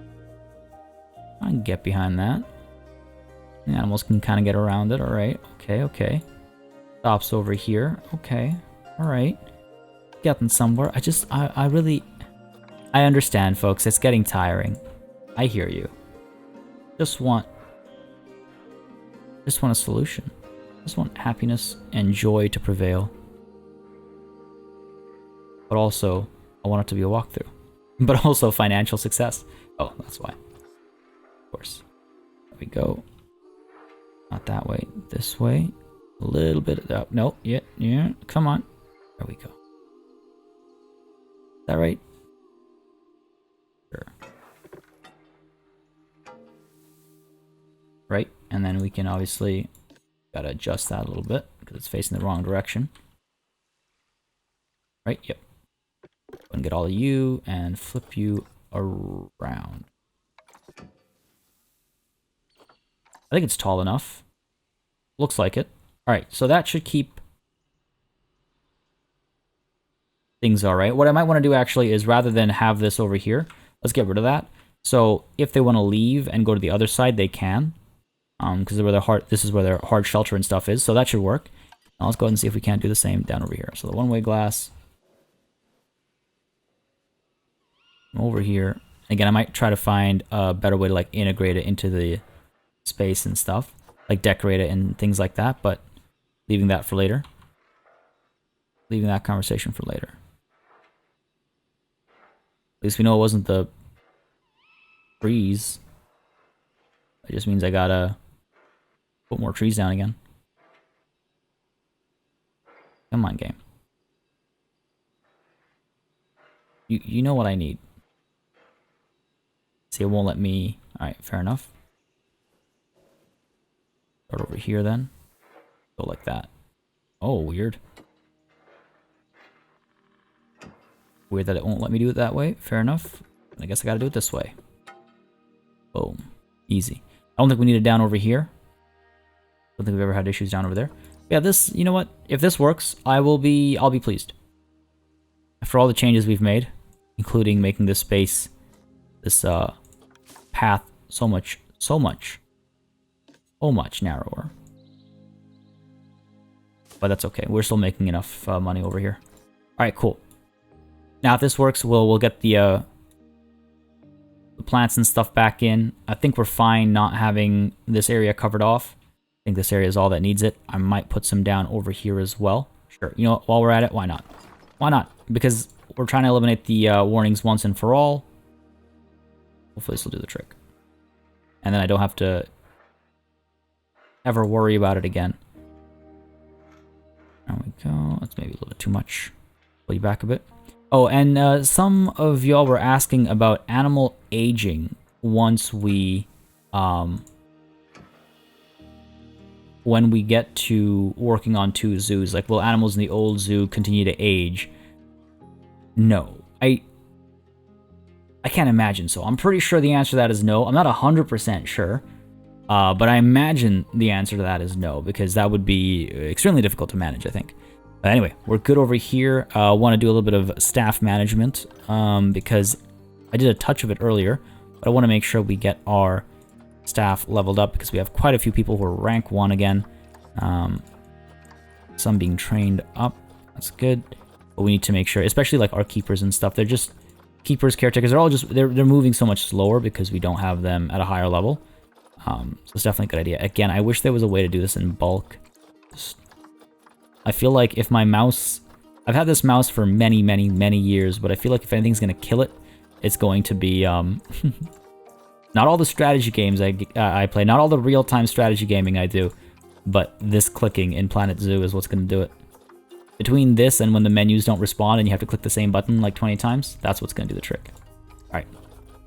I can get behind that. The animals can kind of get around it, alright. Okay. Stops over here. Okay, alright. Getting somewhere. I really... I understand, folks. It's getting tiring. I hear you. Just want a solution. Just want happiness and joy to prevail. But also, I want it to be a walkthrough. But also financial success. Oh, that's why. Of course. There we go. Not that way. This way. A little bit of that. No, yeah. Come on. There we go. Is that right? Sure. Right, and then we can obviously gotta adjust that a little bit because it's facing the wrong direction. Right, yep. Go and get all of you and flip you around. I think it's tall enough. Looks like it. Alright, so that should keep things alright. What I might want to do actually is rather than have this over here, let's get rid of that. So if they want to leave and go to the other side, they can. Because this is where their hard shelter and stuff is, so that should work. Now let's go ahead and see if we can't do the same down over here. So the one-way glass. Over here. Again, I might try to find a better way to like integrate it into the space and stuff. Like decorate it and things like that, but leaving that for later. Leaving that conversation for later. At least we know it wasn't the trees. It just means I gotta put more trees down again. Come on, game. You know what I need. See, it won't let me... Alright, fair enough. Start over here then. Go like that. Oh, weird. Weird that it won't let me do it that way. Fair enough. I guess I gotta do it this way. Boom. Easy. I don't think we need it down over here. I don't think we've ever had issues down over there. Yeah, this, you know what? If this works, I'll be pleased. After all the changes we've made, including making this space, this path so much narrower. But that's okay. We're still making enough money over here. All right, cool. Now, if this works, we'll get the plants and stuff back in. I think we're fine not having this area covered off. I think this area is all that needs it. I might put some down over here as well. Sure. You know what? While we're at it, why not? Why not? Because we're trying to eliminate the warnings once and for all. Hopefully this will do the trick. And then I don't have to ever worry about it again. There we go. That's maybe a little bit too much. Pull you back a bit. Oh, and some of y'all were asking about animal aging once we, when we get to working on 2 zoos. Like, will animals in the old zoo continue to age? No. I can't imagine so. I'm pretty sure the answer to that is no. I'm not 100% sure. But I imagine the answer to that is no, because that would be extremely difficult to manage, I think. But anyway, we're good over here. Want to do a little bit of staff management, because I did a touch of it earlier, but I want to make sure we get our staff leveled up, because we have quite a few people who are rank 1 again. Some being trained up. That's good. But we need to make sure, especially like our keepers and stuff, they're just keepers, caretakers, they're all just, they're moving so much slower because we don't have them at a higher level. So it's definitely a good idea. Again, I wish there was a way to do this in bulk. I feel like if my mouse... I've had this mouse for many years, but I feel like if anything's going to kill it, it's going to be... not all the strategy games I play, not all the real-time strategy gaming I do, but this clicking in Planet Zoo is what's going to do it. Between this and when the menus don't respond and you have to click the same button like 20 times, that's what's going to do the trick. Alright,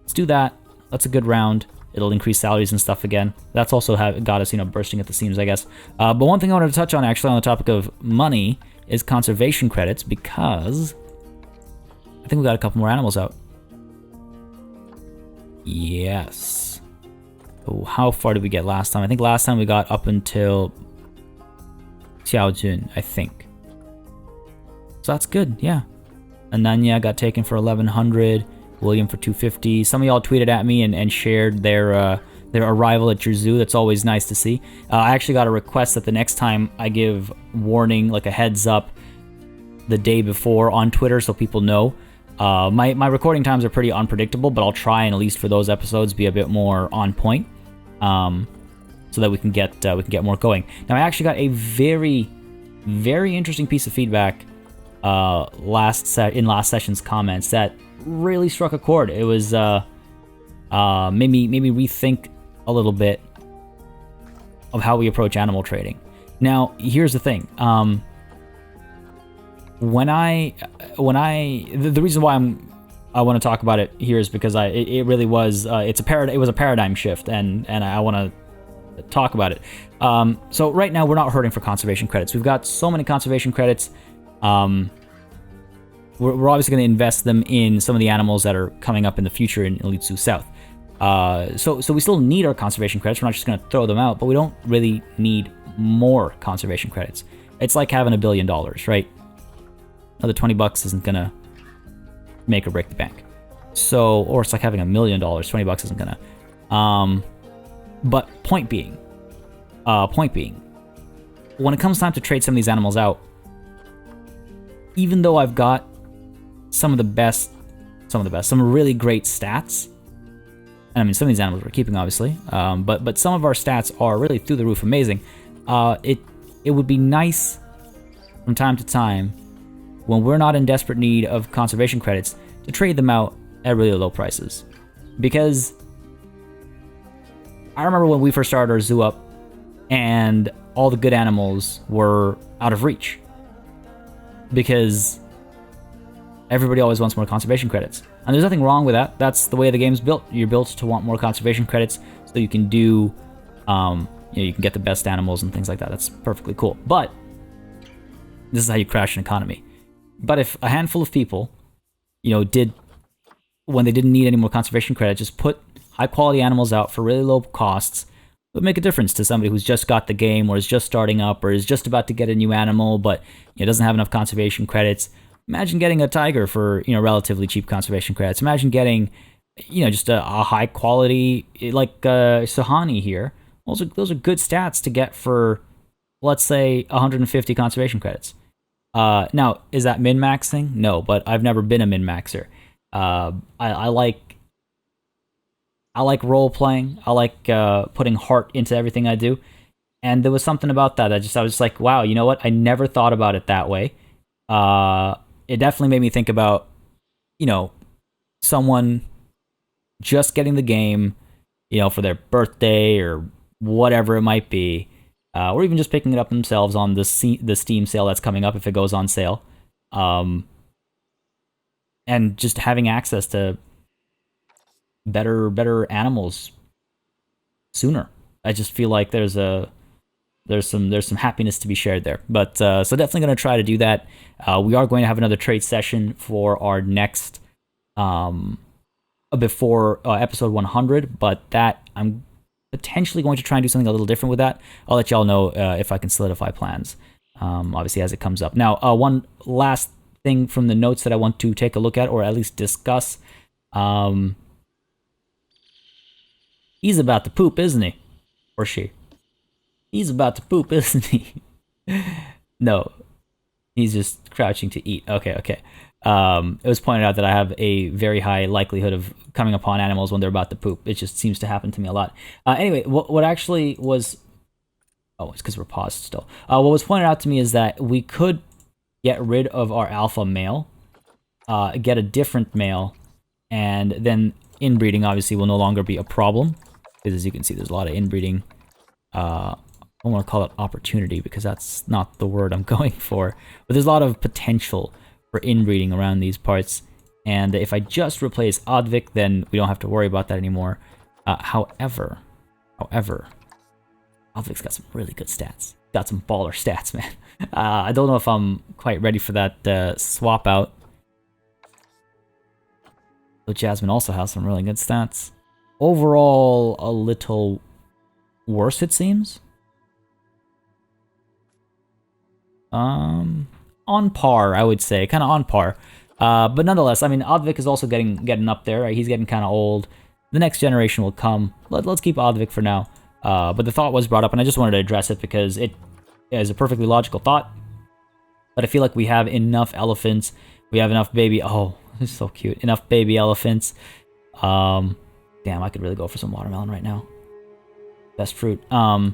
let's do that. That's a good round. It'll increase salaries and stuff again. That's also got us, you know, bursting at the seams, I guess. But one thing I wanted to touch on, actually, on the topic of money, is conservation credits, because I think we got a couple more animals out. Yes. Oh, how far did we get last time? I think last time we got up until Xiaojun, I think. So that's good, yeah. Ananya got taken for 1,100. William for 250. Some of y'all tweeted at me and shared their arrival at your zoo. That's always nice to see. I actually got a request that the next time I give warning, like a heads up, the day before on Twitter, so people know. My recording times are pretty unpredictable, but I'll try and at least for those episodes be a bit more on point, so that we can get more going. Now I actually got a very interesting piece of feedback in last session's comments that really struck a chord. It was made me rethink a little bit of how we approach animal trading. Now, here's the thing. The reason why I want to talk about it here is because it really was it was a paradigm shift, and I want to talk about it. So right now we're not hurting for conservation credits. We've got so many conservation credits. We're obviously going to invest them in some of the animals that are coming up in the future in Elite Zoo South. So we still need our conservation credits. We're not just going to throw them out, but we don't really need more conservation credits. It's like having $1 billion, right? Another $20 isn't going to make or break the bank. So, or it's like having $1 million. $20 isn't going to. But point being, when it comes time to trade some of these animals out, even though I've got some really great stats, and I mean, some of these animals we're keeping, obviously, but some of our stats are really through the roof amazing. It would be nice from time to time, when we're not in desperate need of conservation credits, to trade them out at really low prices. Because I remember when we first started our zoo up, and all the good animals were out of reach. Because everybody always wants more conservation credits. And there's nothing wrong with that. That's the way the game's built. You're built to want more conservation credits so you can do, you can get the best animals and things like that. That's perfectly cool. But this is how you crash an economy. But if a handful of people, did, when they didn't need any more conservation credits, just put high quality animals out for really low costs would make a difference to somebody who's just got the game or is just starting up or is just about to get a new animal but doesn't have enough conservation credits. Imagine getting a tiger for relatively cheap conservation credits. Imagine getting just a high quality like Sahani here. Those are good stats to get for, let's say, 150 conservation credits. Now, is that min-maxing? No, but I've never been a min-maxer. I like role-playing. I like putting heart into everything I do. And there was something about that. I was just like, wow, you know what? I never thought about it that way. It definitely made me think about, someone just getting the game, for their birthday or whatever it might be, or even just picking it up themselves on the Steam sale that's coming up if it goes on sale, and just having access to better animals sooner. I just feel like there's some happiness to be shared there. But so definitely going to try to do that. We are going to have another trade session for our next before episode 100, but that I'm potentially going to try and do something a little different with that. I'll let y'all know if I can solidify plans, obviously, as it comes up. Now, one last thing from the notes that I want to take a look at, or at least discuss. He's about to poop, isn't he? Or she? He's about to poop, isn't he? No. He's just crouching to eat. Okay. It was pointed out that I have a very high likelihood of coming upon animals when they're about to poop. It just seems to happen to me a lot. Anyway, what actually was... Oh, it's because we're paused still. What was pointed out to me is that we could get rid of our alpha male, get a different male, and then inbreeding obviously will no longer be a problem. Because as you can see, there's a lot of inbreeding. I don't want to call it opportunity because that's not the word I'm going for. But there's a lot of potential for inbreeding around these parts. And if I just replace Advik, then we don't have to worry about that anymore. However, Advik's got some really good stats. Got some baller stats, man. I don't know if I'm quite ready for that swap out. But Jasmine also has some really good stats. Overall, a little worse, it seems. On par, I would say. Kind of on par. But nonetheless, I mean, Advik is also getting up there. Right? He's getting kind of old. The next generation will come. Let's keep Advik for now. But the thought was brought up, and I just wanted to address it because it is a perfectly logical thought. But I feel like we have enough elephants. We have enough baby... Oh, this is so cute. Enough baby elephants. Damn, I could really go for some watermelon right now. Best fruit. They're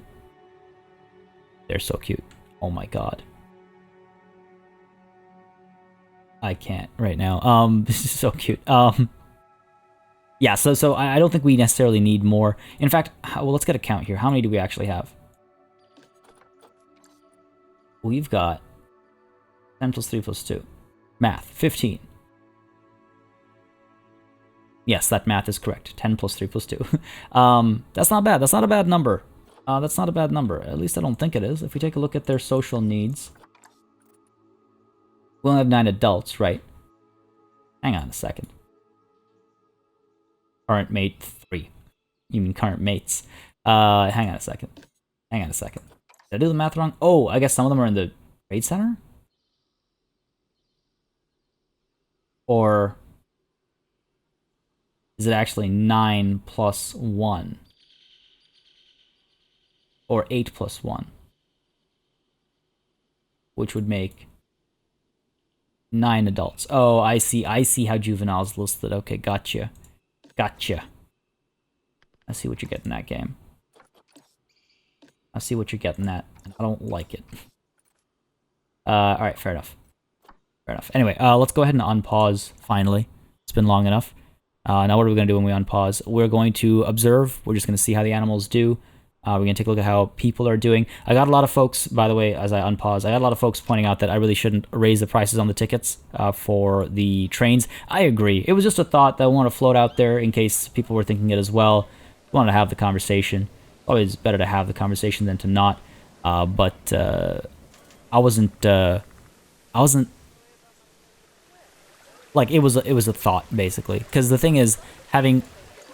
so cute. Oh my god. I can't right now. This is so cute. Yeah, so I don't think we necessarily need more. In fact, well, let's get a count here. How many do we actually have? We've got 10 plus 3 plus 2. Math, 15. Yes, that math is correct. 10 plus 3 plus 2. That's not bad. That's not a bad number. That's not a bad number. At least I don't think it is. If we take a look at their social needs. We only have 9 adults, right? Hang on a second. Current mate 3. You mean current mates. Hang on a second. Did I do the math wrong? Oh, I guess some of them are in the trade center? Or... is it actually 9 plus 1? Or 8 plus 1? Which would make 9 adults. Oh, I see how juveniles listed. Okay, gotcha. I see what you're getting at, game. I see what you're getting at. I don't like it. Alright, fair enough. Anyway, let's go ahead and unpause, finally. It's been long enough. Now what are we going to do when we unpause? We're going to observe. We're just going to see how the animals do. We're going to take a look at how people are doing. I got a lot of folks, by the way, as I unpause, I got a lot of folks pointing out that I really shouldn't raise the prices on the tickets for the trains. I agree. It was just a thought that I want to float out there in case people were thinking it as well. I wanted to have the conversation. Always better to have the conversation than to not. But I wasn't like, it was a thought, basically. Because the thing is, having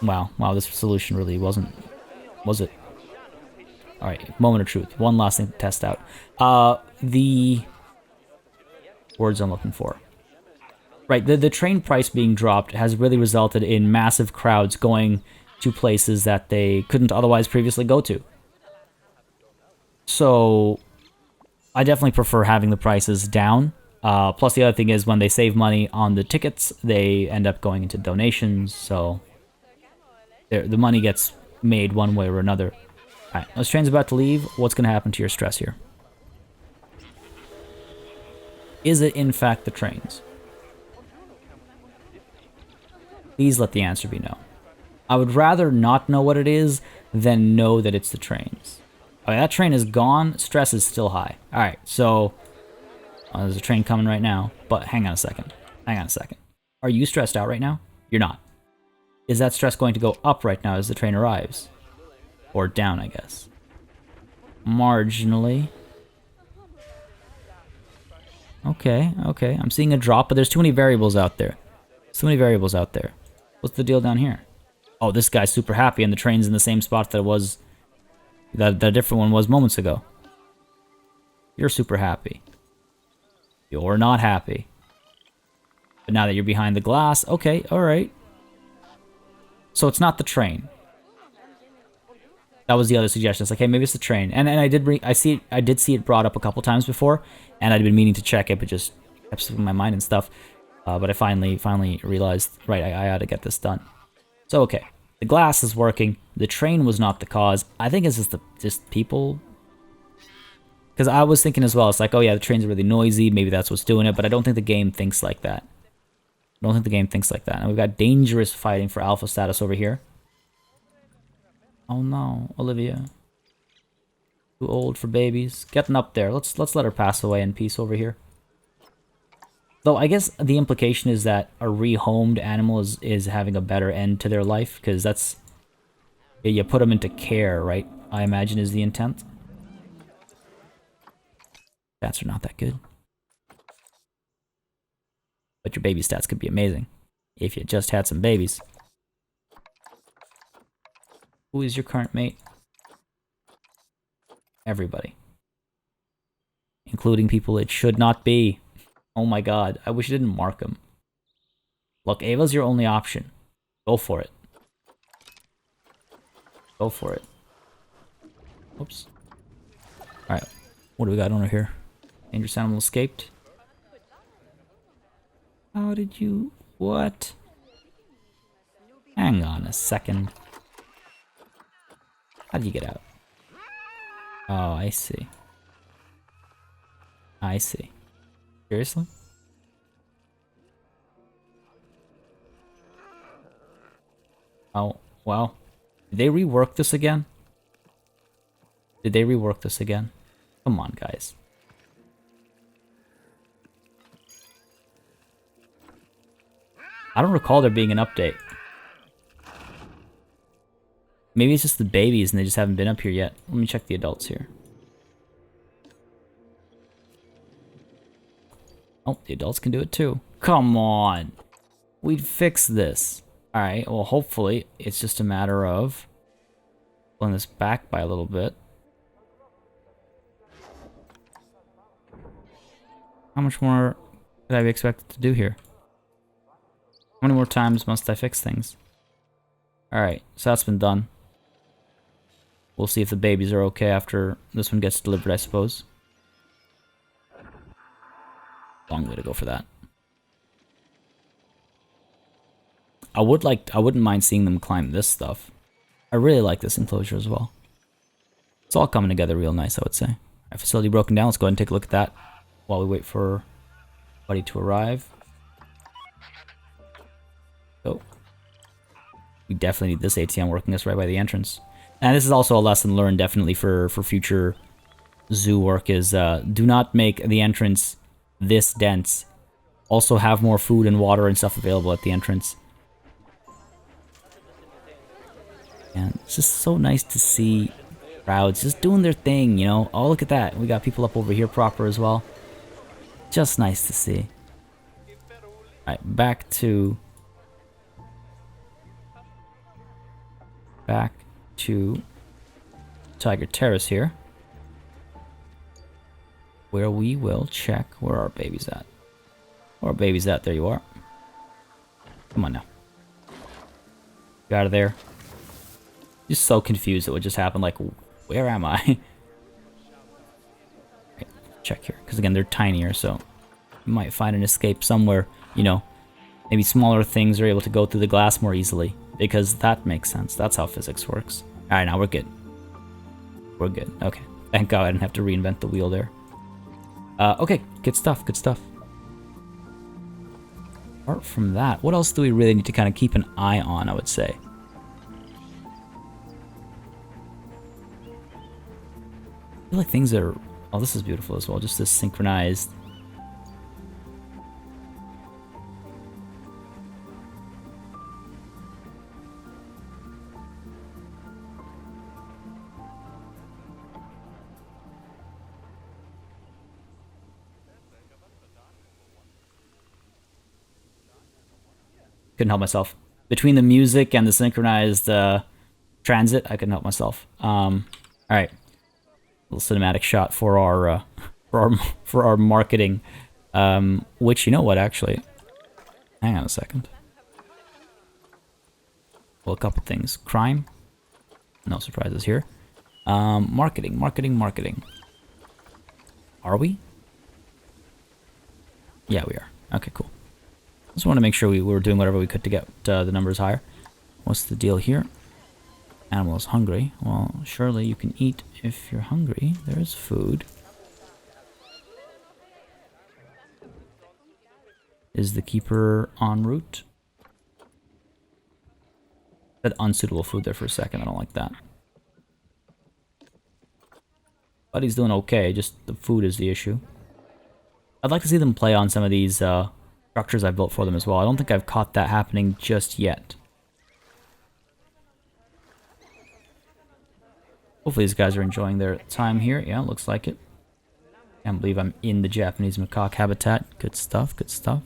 Wow, wow, this solution really wasn't, was it? Alright, moment of truth. One last thing to test out. The words I'm looking for. Right, the train price being dropped has really resulted in massive crowds going to places that they couldn't otherwise previously go to. So, I definitely prefer having the prices down. Plus, the other thing is when they save money on the tickets, they end up going into donations, so the money gets made one way or another. Alright, this train's about to leave. What's going to happen to your stress here? Is it in fact the trains? Please let the answer be no. I would rather not know what it is than know that it's the trains. Okay, that train is gone. Stress is still high. Alright, so there's a train coming right now, but hang on a second. Hang on a second. Are you stressed out right now? You're not. Is that stress going to go up right now as the train arrives? Or down, I guess. Marginally. Okay, okay. I'm seeing a drop, but there's too many variables out there. So many variables out there. What's the deal down here? Oh, this guy's super happy and the train's in the same spot that it was... that the different one was moments ago. You're super happy. You're not happy. But now that you're behind the glass, okay, alright. So it's not the train. That was the other suggestion. It's like, hey, maybe it's the train. And I did see it brought up a couple times before, and I'd been meaning to check it, but just kept slipping my mind and stuff. But I finally realized, right, I ought to get this done. So okay, the glass is working. The train was not the cause. I think it's just people. Because I was thinking as well, it's like, oh yeah, the trains are really noisy. Maybe that's what's doing it. But I don't think the game thinks like that. I don't think the game thinks like that. And we've got dangerous fighting for alpha status over here. Oh no, Olivia. Too old for babies. Getting up there. Let's let her pass away in peace over here. Though I guess the implication is that a rehomed animal is having a better end to their life, because that's... you put them into care, right? I imagine is the intent. Stats are not that good. But your baby stats could be amazing. If you just had some babies. Who is your current mate? Everybody. Including people it should not be. Oh my god, I wish I didn't mark them. Look, Ava's your only option. Go for it. Go for it. Oops. Alright, what do we got over here? Dangerous animal escaped. How did you... what? Hang on a second. How did you get out? Oh, I see. I see. Seriously? Oh, well. Did they rework this again? Did they rework this again? Come on, guys. I don't recall there being an update. Maybe it's just the babies and they just haven't been up here yet. Let me check the adults here. Oh, the adults can do it too. Come on. We'd fix this. Alright, well hopefully it's just a matter of pulling this back by a little bit. How much more could I be expected to do here? How many more times must I fix things? Alright, so that's been done. We'll see if the babies are okay after this one gets delivered, I suppose. Long way to go for that. I wouldn't mind seeing them climb this stuff. I really like this enclosure as well. It's all coming together real nice, I would say. Our facility broken down. Let's go ahead and take a look at that while we wait for Buddy to arrive. Oh. We definitely need this ATM working us right by the entrance. And this is also a lesson learned definitely for future zoo work is do not make the entrance this dense. Also have more food and water and stuff available at the entrance. And it's just so nice to see crowds just doing their thing, you know. Oh, look at that. We got people up over here proper as well. Just nice to see. Alright, back to back to Tiger Terrace here, where we will check where our baby's at. Where our baby's at, there you are. Come on now. Get out of there. Just so confused at what just happened, like, where am I? Okay, check here, because again, they're tinier, so you might find an escape somewhere, you know, maybe smaller things are able to go through the glass more easily, because that makes sense. That's how physics works. Alright, now we're good. We're good. Okay. Thank God I didn't have to reinvent the wheel there. Okay, good stuff, good stuff. Apart from that, what else do we really need to kind of keep an eye on, I would say? I feel like things are... Oh, this is beautiful as well, just this synchronized... Couldn't help myself. Between the music and the synchronized transit, I couldn't help myself. Alright. Little cinematic shot for our for our marketing. Which, you know what, actually? Hang on a second. Well, a couple things. Crime. No surprises here. Marketing. Are we? Yeah, we are. Okay, cool. Just want to make sure we were doing whatever we could to get the numbers higher. What's the deal here? Animal is hungry. Well, surely you can eat if you're hungry. There's food. Is the keeper en route? Said unsuitable food there for a second. I don't like that. But he's doing okay. Just the food is the issue. I'd like to see them play on some of these structures I built for them as well. I don't think I've caught that happening just yet. Hopefully these guys are enjoying their time here. Yeah, looks like it. Can't believe I'm in the Japanese macaque habitat. Good stuff, good stuff.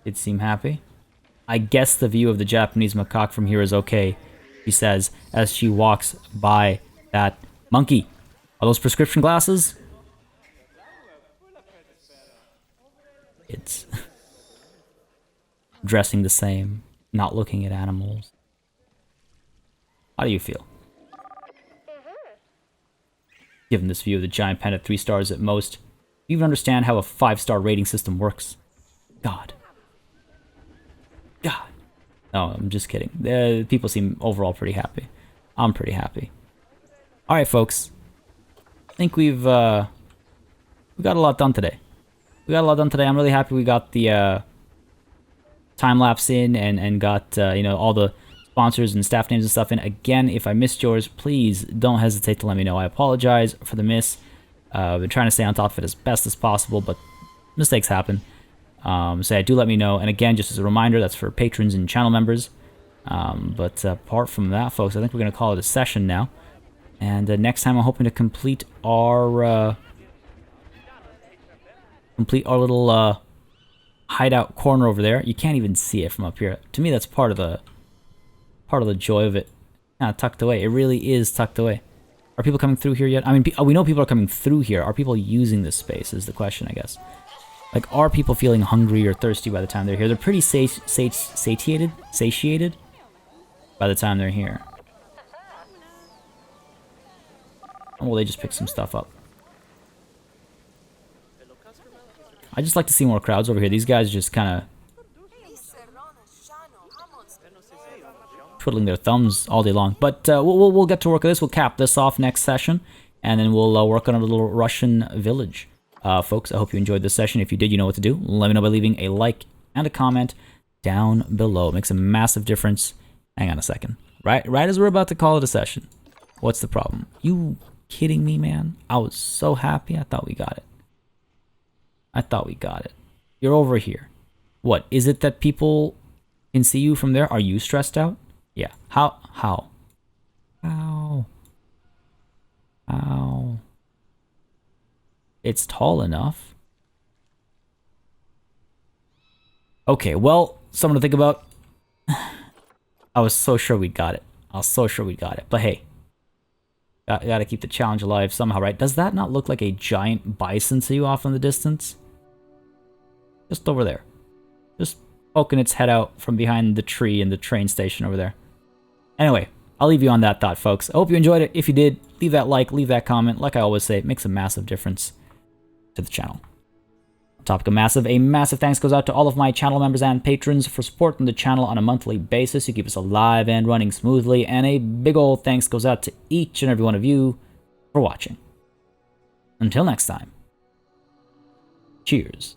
Did seem happy. I guess the view of the Japanese macaque from here is okay, she says, as she walks by that monkey. Are those prescription glasses? It's dressing the same, not looking at animals. How do you feel? Given this view of the giant panda, 3 stars at most, do you even understand how a 5-star rating system works? God. God. No, I'm just kidding. People seem overall pretty happy. I'm pretty happy. Alright, folks. I think we got a lot done today. I'm really happy we got the time-lapse in and got, you know, all the sponsors and staff names and stuff in. Again, if I missed yours, please don't hesitate to let me know. I apologize for the miss. I've been trying to stay on top of it as best as possible, but mistakes happen. So do let me know. And again, just as a reminder, that's for patrons and channel members. But apart from that, folks, I think we're going to call it a session now. And next time I'm hoping to complete our little hideout corner over there. You can't even see it from up here. To me, that's part of the joy of it. Kind of tucked away. It really is tucked away. Are people coming through here yet? I mean, we know people are coming through here. Are people using this space is the question, I guess. Like, are people feeling hungry or thirsty by the time they're here? They're pretty satiated by the time they're here. Oh, well, they just picked some stuff up. I just like to see more crowds over here. These guys just kind of twiddling their thumbs all day long. But we'll get to work on this. We'll cap this off next session, and then we'll work on a little Russian village. Folks, I hope you enjoyed this session. If you did, you know what to do. Let me know by leaving a like and a comment down below. It makes a massive difference. Hang on a second. Right as we're about to call it a session. What's the problem? You kidding me, man? I was so happy. I thought we got it. You're over here. What? Is it that people can see you from there? Are you stressed out? Yeah. How? It's tall enough. Okay, well, something to think about. I was so sure we got it. I was so sure we got it. But hey, gotta keep the challenge alive somehow, right? Does that not look like a giant bison to you off in the distance? Just over there. Just poking its head out from behind the tree in the train station over there. Anyway, I'll leave you on that thought, folks. I hope you enjoyed it. If you did, leave that like, leave that comment. Like I always say, it makes a massive difference to the channel. Topic of massive, a massive thanks goes out to all of my channel members and patrons for supporting the channel on a monthly basis. You keep us alive and running smoothly, and a big old thanks goes out to each and every one of you for watching. Until next time, cheers.